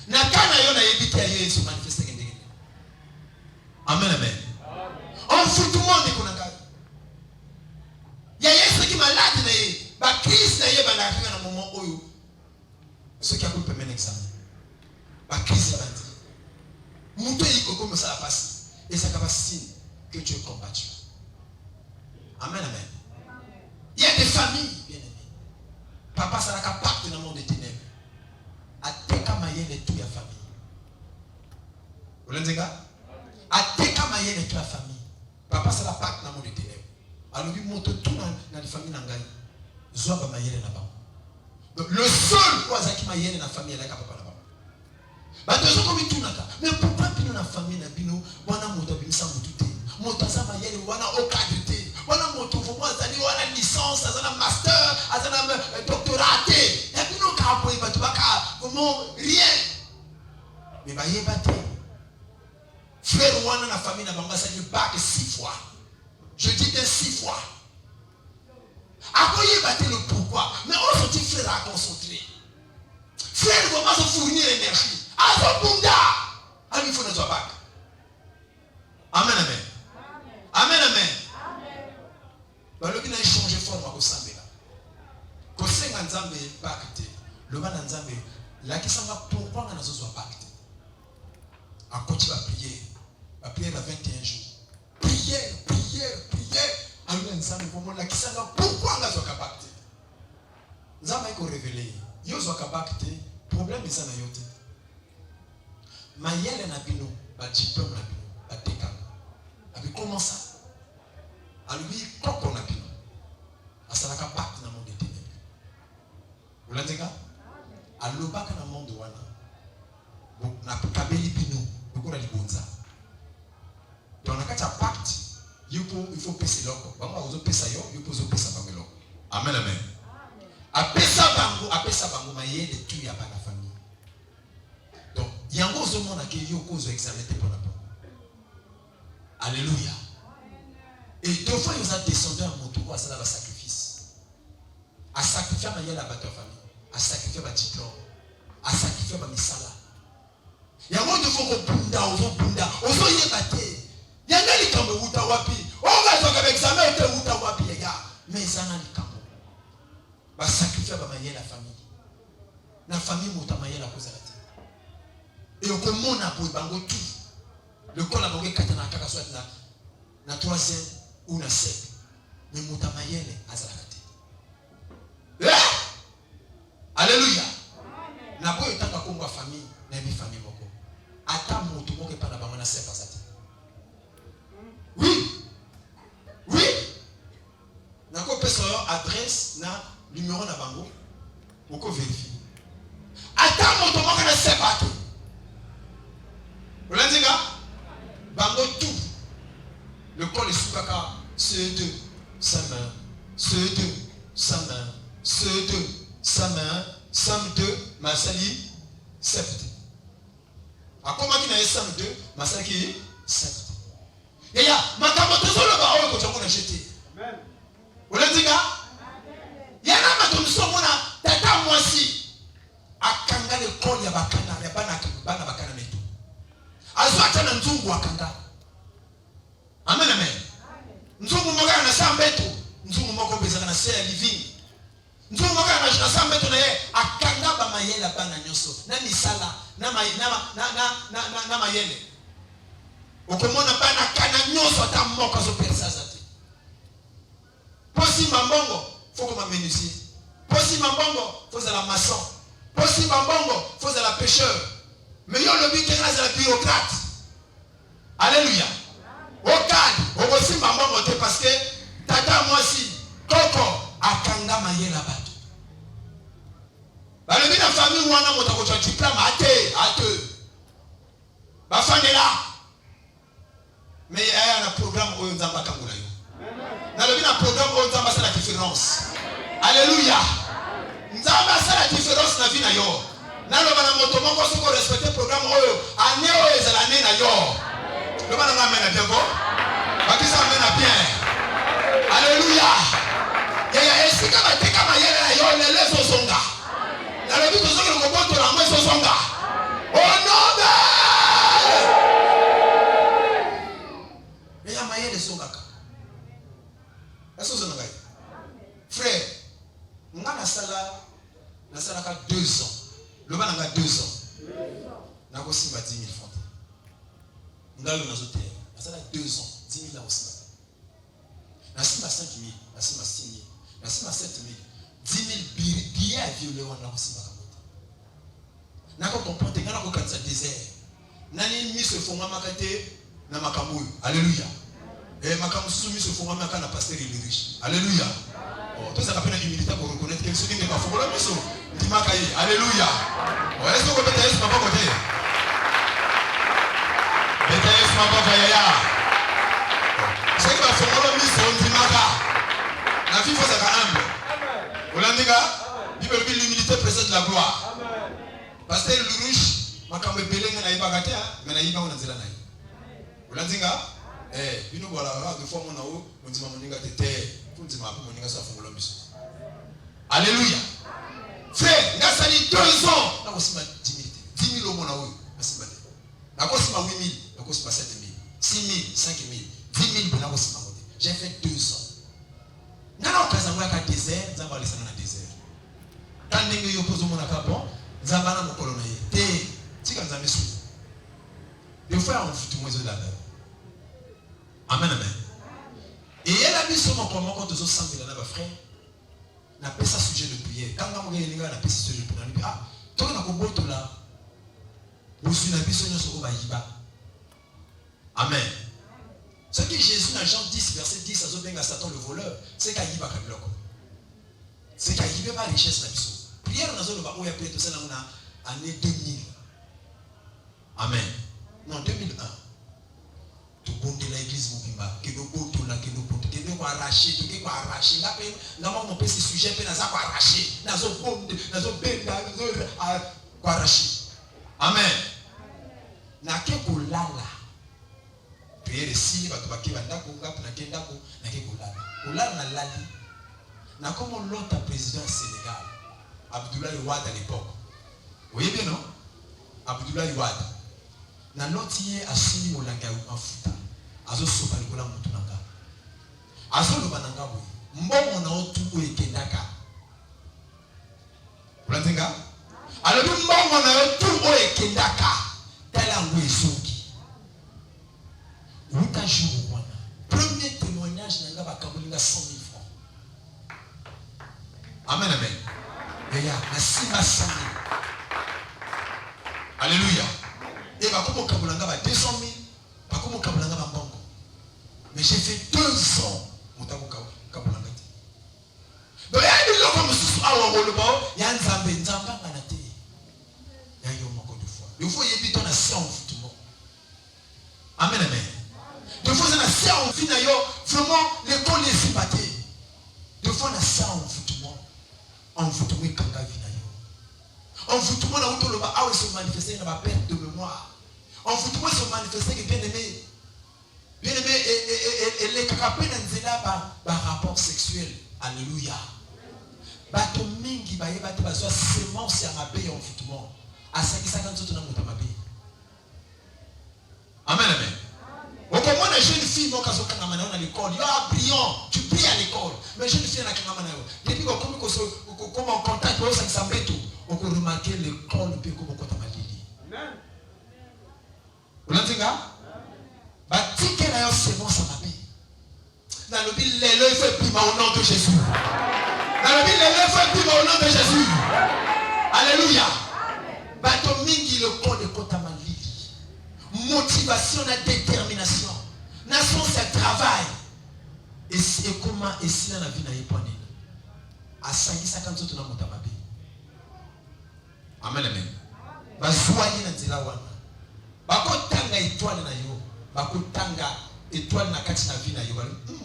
Nakana yon a évité à se manifester. Amen, amen. On fout tout le monde qu'on a gagné. Il y a ceux qui sont malades, la crise n'est pas là dans le moment où ceux qui ont pu permettre l'examen. La crise est bandit. Mouton est comme ça passe. Et ça va signe que tu es combattu. Amen, amen. Il y a des familles, bien aimées. Papa, ça n'a qu'à partir dans le monde des ténèbres. À Tekamaye, les tout, il y a famille. Vous l'avez dit, à Tekamaye, les tout, il y a famille. Papa, ça n'a pas dans le monde des ténèbres. Alors, il monte tout dans la famille d'Angaï. Zoaba Mayele là-bas. Donc, le seul qui Mayele dans la famille, elle est capable là-bas. Bateau comme tout naka. Mais pourquoi dans la famille Nabino, wana moto bimsa moto Motaza Mayele, wana okadre. Wana moto vraiment azali wana licence, azana master, azana doctorat. Nabino kapo ibatubaka, vraiment rien. Mais baye bate. Frère wana na famille na banga ça dit bac 6 fois. Je dis bien 6 fois. Akoye battre le pourquoi. Mais on sortit frère à concentrer. Frère comment se fournir l'énergie. Azobunda. Ah il faut notre bac. Amen amen. Amen amen. Bah le qui n'a changé forme à Kosambe là. Kosenga nzambe pacte. Le bana nzambe la qui s'en va pourquoi on a besoin de pacte. À quoi tu vas prier? La prière à 21 jours. Prière. Alors, nous la qui s'en va pourquoi on a besoin de pacte. Nous avons révélé. Nous avons pacte. Problème est ça na yote. Mayele na bino, ba diplôme na bino, ba tekam. Avec comment ça? Alors lui, quand on a bino, à ça n'a qu'à pacte dans le monde des ténèbres. Vous l'avez dit? Alors baka dans le monde wana. Bon, na kabeli bino, beaucoup la libonza. Donc on a qu'à pacte. Il faut payer l'eau. Bango ozo pesa yo, il faut pesa bango l'eau. Amen amen. A pesa bango mayele tout ya ba la famille. Donc yango zo mona ke yo kozo examen te pour la bango. Alléluia. Et deux fois ils ont descendu à moto à ça la sacrifice. À sacrifier mayele la bateau famille, à sacrifier ba diplôme, à sacrifier ba misala. Yango deux fois ko bunda, ozo yebate. Yanga likambo uta wapi? Onga zoka examen te uta wapi ya. Mais ça n'a likambo. Ba sacrifier ba mayele la famille. La famille mota mayele la cause la. Et au komona pour bango tout. Le col a bango katana kaka soit na 3e ou na 7. Mais mota mayele azalakate. Alléluia. Na boyo tanga kongo famille, na bi famille moko. Ata moto moko pa na bango na 7 azate. Oui. Nako pesa adresse na numéro na bango. Oko vérifier. Attends mon tomo kana sepato. Vous l'avez dit bango tout. Le col est sous kaka. C2 sa main. C2 sa main. C2 sa main. Sam 2 masali sept. A comment qui na Sam 2 masali qui sept. Yaya, makamoto solo ba oyo ko chakuna jeté. nzungu wakanga. Amen, amen. Nzungu moka na sambeto. Nzungu moko bezaka na se ya living. Nzungu moka na sambeto na ye akanga ba mayela bana nyoso. Na misala na mayele. Okomona bana kana nyoso ata moka zo persa zate. Posi mambongo faut que ma menuisier. Posi mambongo faut la maçon. Posi mambongo faut la pêcheur. Mais yo le but est la bureaucrate. Alléluia. Au posi mambongo te parce que tata moi si koko akanga mayela bato. Ba le but de famille wana motako cha diplôme ate. Ba fandela. Mais il y a un programme où nous avons dans le programme où nous avons la différence. Alléluia. Nous avons la différence dans la vie. Nous avons respecté le programme où nous avons l'année. Nous avons l'année bien. Alléluia. Il y a un secret qui est comme au nom de frère, on a la sala 2 ans. Le ban a 2 ans. On a aussi 10 000 francs. On a le terre. La sala 2 ans, 10 000 là aussi. La sala 5 000, la sala 6 000, la sala 7 000, 10 000 billets à violer on a aussi. On a compris que on a un désert. On a mis ce fond à makate na makamou. Alléluia. Et makamou soumis ce fond à makana pasteur il est riche. Alléluia. Tout ça appelle l'humilité pour reconnaître que ce qui n'est pas faux. Alléluia. Est-ce que vous pouvez être papa côté? Bétaïs papa kaya. C'est que la formule mise sur Dimaka. La vie faut être humble. Vous l'avez dit? Bible dit l'humilité précède la gloire. Parce que le riche, makamou belé na iba kate, mais na iba on a zela na. Vous l'avez dit? Bino voilà de fois mon nao, on dit maman ninga tete. Alléluia. Frère, il a sali 2 ans. Il a aussi 10 000 au monde. Il a aussi 8 000. Il a aussi 7 000. 6 000, 5 000. 10 000. Il a aussi j'ai fait 2 ans. Il y a un désert. Il y a un désert. Quand il y a un désert, il y a un colonne. Des fois, on fait tout le monde là. Amen, amen. Et elle a mis sur mon comment quand ils ont 100 000 frère. N'a pas ça sujet de prière. Quand on a pas ça sujet de prière. Ah, toi on a compris là. Vous suis n'a pas sur au baïba. Amen. Ce que Jésus dans Jean 10 verset 10 à Zobenga Satan le voleur, c'est qu'il y a pas de bloc. C'est qu'il y a pas de richesse la mission. Prière dans le où il y a prié tout ça dans l'année 2000. Amen. Non 2001. Tout le monde de l'église Mouimba, qui nous botte là, qui nous botte, qui nous arracher, tout qui nous arracher. Là, on peut ce sujet, puis nous arracher, nous arracher. Amen. Na ke kolala. Prière si ba to bakeba ndako ngapi na kendako na ke kolala. Kolala na lali. Na comme l'autre président Sénégal, Abdoulaye Wade à l'époque. Vous voyez bien non? Abdoulaye Wade. Na notier asini molanga ou mafuta azo sopa likola mutu nanga azo loba nanga boy mbongo na otu ko ekendaka ulanzinga alors mbongo na otu ko ekendaka tala ngwesoki uta jour wana premier témoignage nanga bakabolinga 100 000 francs. Amen, amen. Yaya nasima 100 000. Alléluia. Et bah comment Kabulanga va 200 000, bah comment Kabulanga va bango. Mais j'ai fait 2 ans mon tabo Kabulanga. Donc il y a des gens comme ce soir au Rolobo, il y a un Zambé, Nzamba Manate. Il y a eu encore 2 fois. Il faut y éviter on a 100 tout le monde. Amen, amen. Deux fois on a 100 fin d'ailleurs, vraiment l'école est sympathique. Deux fois on a 100 tout le monde. On vous trouve Kanga Vinayo. On vous tout le monde a autour de se manifester dans ma perte de mémoire. On vous tout le monde se manifester que bien aimé. Bien aimé, et les capés dans un rapport sexuel. Alléluia. Bato mingi ba yeba te bazwa semence ya mabe ya mfutumo. Asaki 50 autres na muta mabe. Amen, amen. fille moi quand on a à l'école, il est brillant, tu brilles à l'école. Mais jeune fille na kanga mana yo. Depuis qu'on comme en contact ça qui s'embête tout, on peut remarquer l'école peut comme on malili. Amen. Vous l'entendez? Bah tike na yo c'est bon ça m'a bien. Dans le Bible les il faut prier au nom de Jésus. Dans le Bible les il faut prier au nom de Jésus. Alléluia. Bah to mingi le corps de kota malili. Motivation, la détermination. Nation, c'est travail. Et comment, et si on a vu dans les poignets. À 50 autres dans mon tabac. Amen, amen. Bazoyer na nzela wana. Bako tanga étoile na yo. Bako tanga étoile na kati na vie na yo.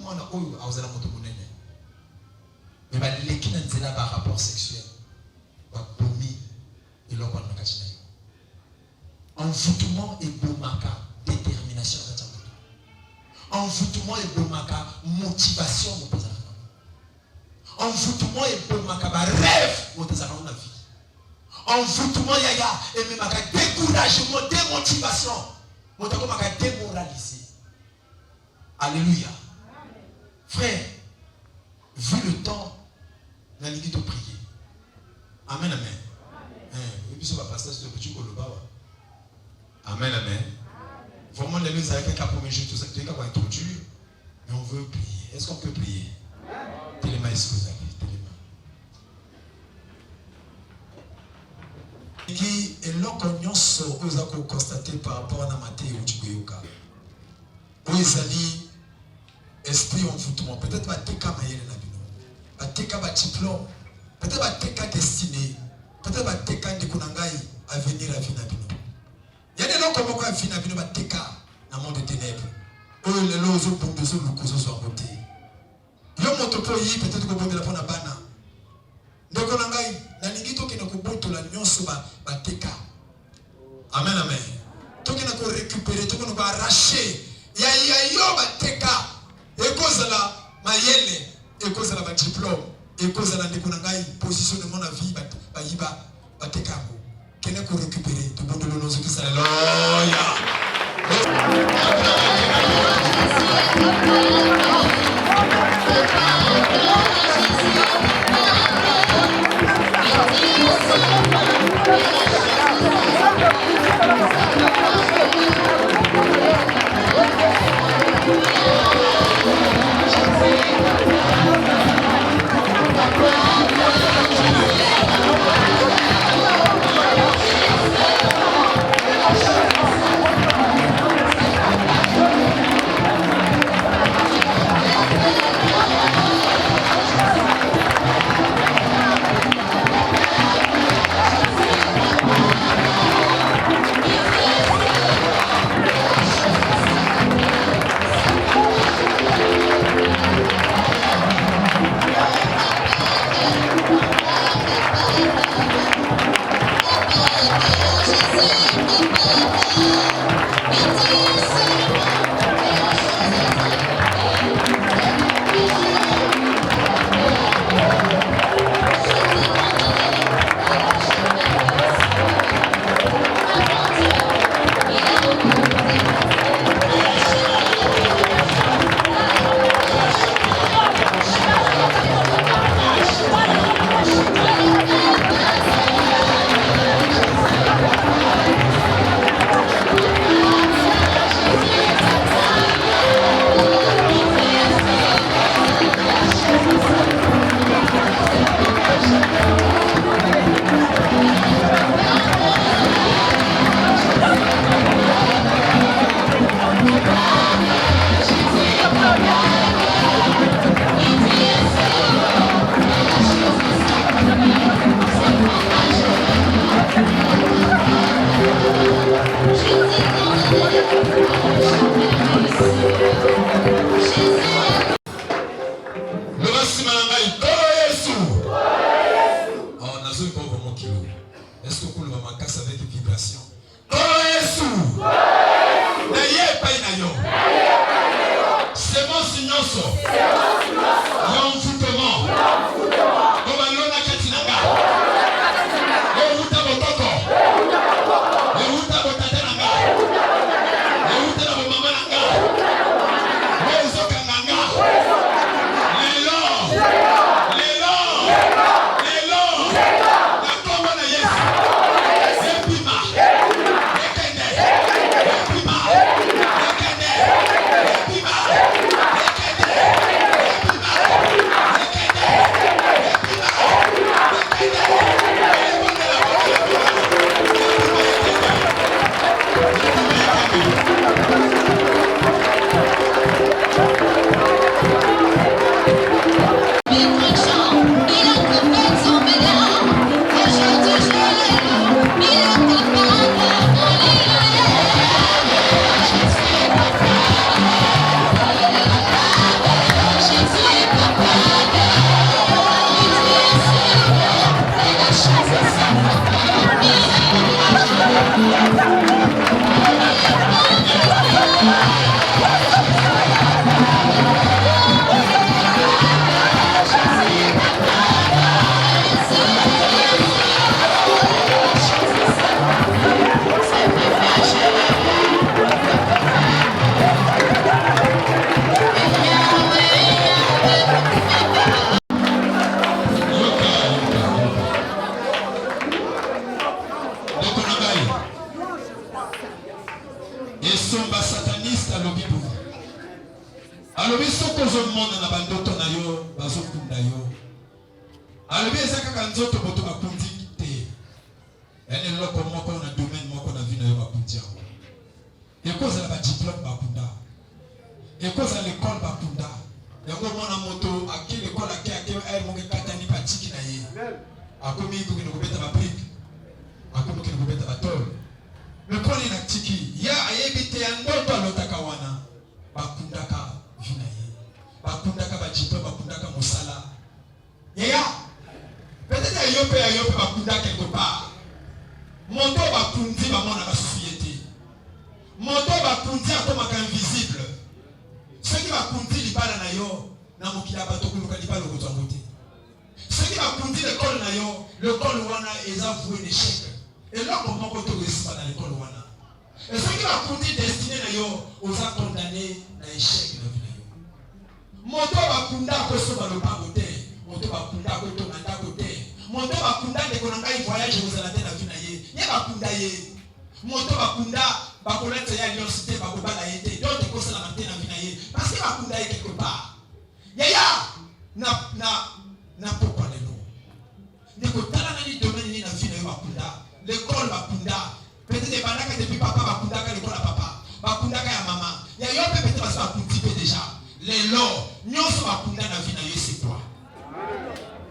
Mwana oyo awzala moto monene. Mais ba leki na nzela ba rapport sexuel. Ba bomi eloko na kati na yo. Envoûtement et bomaka, détermination. Envoûtement et bomaka, motivation. Envoûtement et bomaka, rêve. Envoûtement yaya et memaka, découragement, démotivation. Motakomaka démoralisé. Alléluia. Frère, vu le temps, on a dit de prier. Amen, amen. Et puis ça va passer sur le petit Koloba. Amen, amen. Vraiment, les gens avec un premier jour, tout ça, tu vas introduire, mais on veut prier. Est-ce qu'on peut prier? Téléma, est-ce que vous avez? Qui est l'occasion que vous avez constaté par rapport à Namate ou Tchigoyoka? Où ils allaient esprit envoûtement. Peut-être que tu as maillé la bino. Tu as diplôme. Peut-être que tu as destiné. Peut-être que tu as à venir à vie. Il y a des gens comme moi qui viennent à venir dans le monde des ténèbres. Eux, les gens qui ont besoin de nous sont votés. Ils ont monté pour y peut-être que vous avez la bana. Donc, on a dit que nous avons la nuance bateka. Amen, amen. Donc, on a récupéré, donc on a arraché. Il y a yo bateka. Et cause la mayele, et cause la diplôme, et cause la positionnement de la vie, bateka. Qui est récupéré tout le monde de l'honneur qui s'est mona na bandoto na yo bazokunda yo alobi eza kaka nzoto moto bakundi te ene loko moko na domaine moko na vie na yo bakundi yango ekozala badiplome bakunda ekozala l'école bakunda yango mona moto ake l'école ake aire moko ekatani batiki na ye akomi kokende kobeta babrike akomi kokende kobeta batole mekoni na tiki ya ayebi te ya ndoto alotaka wana bakundaka vie na ye bakundaka badiplome bakundaka mosala yeya peut-être ayo pe bakunda quelque part moto bakundi bamona basusuye moto bakundi akomaka invisible soki bakundi libala na yo na mokili ya bato koluka libala okozwango te soki bakundi lekole na yo lekole wana eza voué d'échec eloko moko tokoyesiba na lekole wana soki bakundi destiné na yo oza condamné na échec na vie na yo moto bakunda akosoba lopango te moto bakunda akotonga ndako te moto bakunda ndeko na ngai voyage kozala te na vie na ye bakunda ye moto bakunda bakolete ya alliance te bakobala ye te donc ekosalama te na vie na ye parce que bakunda ye quelque part yaya na pokwa lelo ndeko tala nani domaine nini na vie na yo bakunda l'école bakunda peut-être ebandaka depuis papa bakundaka l'école ya papa bakundaka ya mama ya yo mpe peut-être basi bakundi mpe déjà lelo nyonso bakunda na vie na yo c'est quoi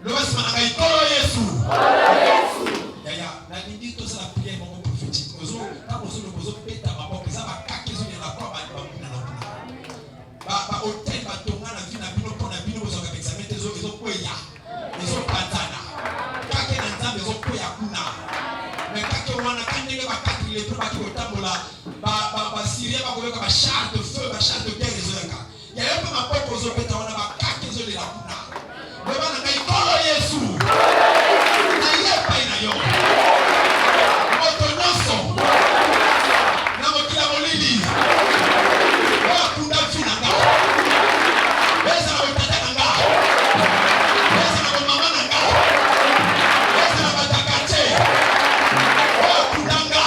loba nsima na ngai kolo yesu yaya nalingi tozala priere moko prophétique ozobeta maboko eza bakaki ezolela kwa bakuna na kuna bahotel batonga na vi na bino mpo na bino bozwaka baexamen te ezokweya ezopanzana kake na nzambe ezokweya kuna me kake wana ka ndenge bakati leto baki kotambola basirie bakoyoka bachar de feu bachar de guerre ezoyaka yayo mpe maboko ozobeta wana bakaki ezolela kuna loba na ngai kolo yesu na ye epai na yo moto nyonso na mokili ya molili oyo akunda vi na nga ezala botata na nga ezala bomama na nga ezala bataka te oyo akunda nga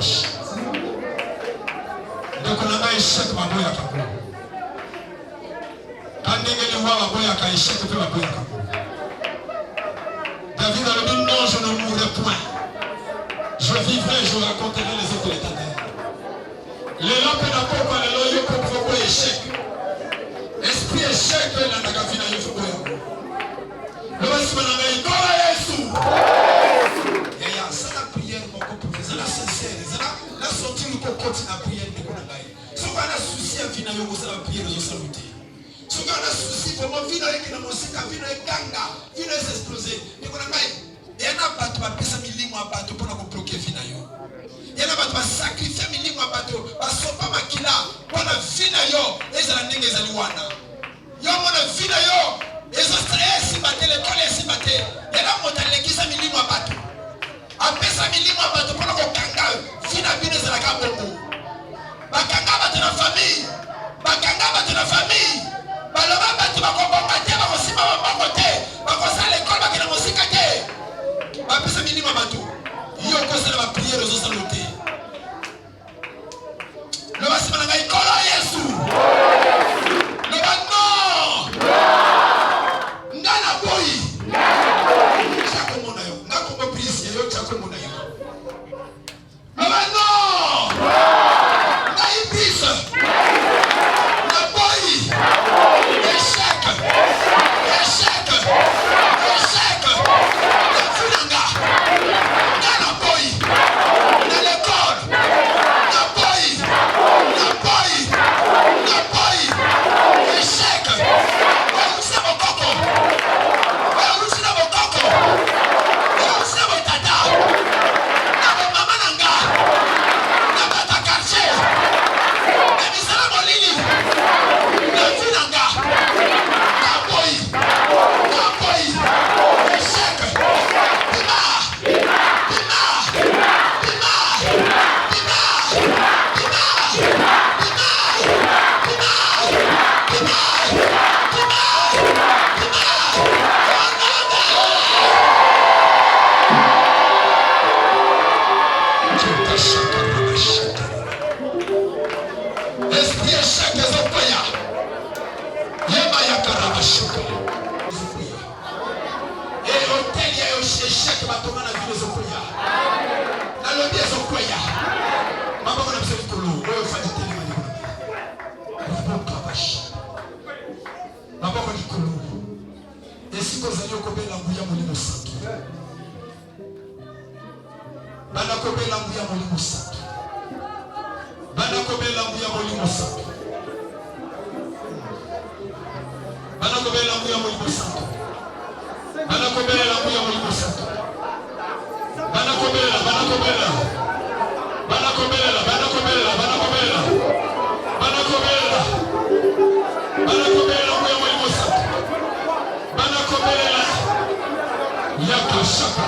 bashi. Donc on a échec maboya kako. Quand ndenge ni wa maboya ka échec pe maboya kako. David a dit non, je ne mourrai point. Je vivrai, je raconterai les autres éternels. Les lampes n'apportent pas les loyaux pour provoquer échec. Esprit échec, il a n'a fini à y faire. Le reste de la vie, comment Jésus? Et ya, ça la prière, mon couple, c'est la sincère. C'est la sortie du cocotte à prière de Konagaï. Si on a un souci à finir, on va la prière de saluer. Si on a un souci, comment vivre avec la musique, vivre avec Ganga, vivre avec s'exploser. Et Konagaï, il y a un bateau, il y a un million de bateaux pour nous bloquer finalement. Il y a un bateau, il sacrifier un million de bateaux, parce que pas makila, pour la finalement, et ça la n'est pas wana. Il y a mon finalement. Les stress, l'école est batté. Il y a un montagne qui s'est mis à battre. Après ça, mis à battre pour le Kanga, finalement, c'est la Gabon. Bakanga battre la famille. Bakanga battre la famille. Baloma battre ma combattre, ma aussi ma côté. Ma cosa l'école, ma qui aussi caté. Après ça, mis à battre. Il y a encore la prière aux autres salutés. Le bâtiment n'a pas école à Jésus. Le bâtiment. Ngana boy. Chako mona yo. Ngako mo prise yo chako mona yo. Mama no. Na ibis. Na boy. Échec. Échec. Échec. Na fulanga. Ngana boy. Na l'école. Na boy. Na boy. Na boy. Échec. C'est mon coco. Yaka shaka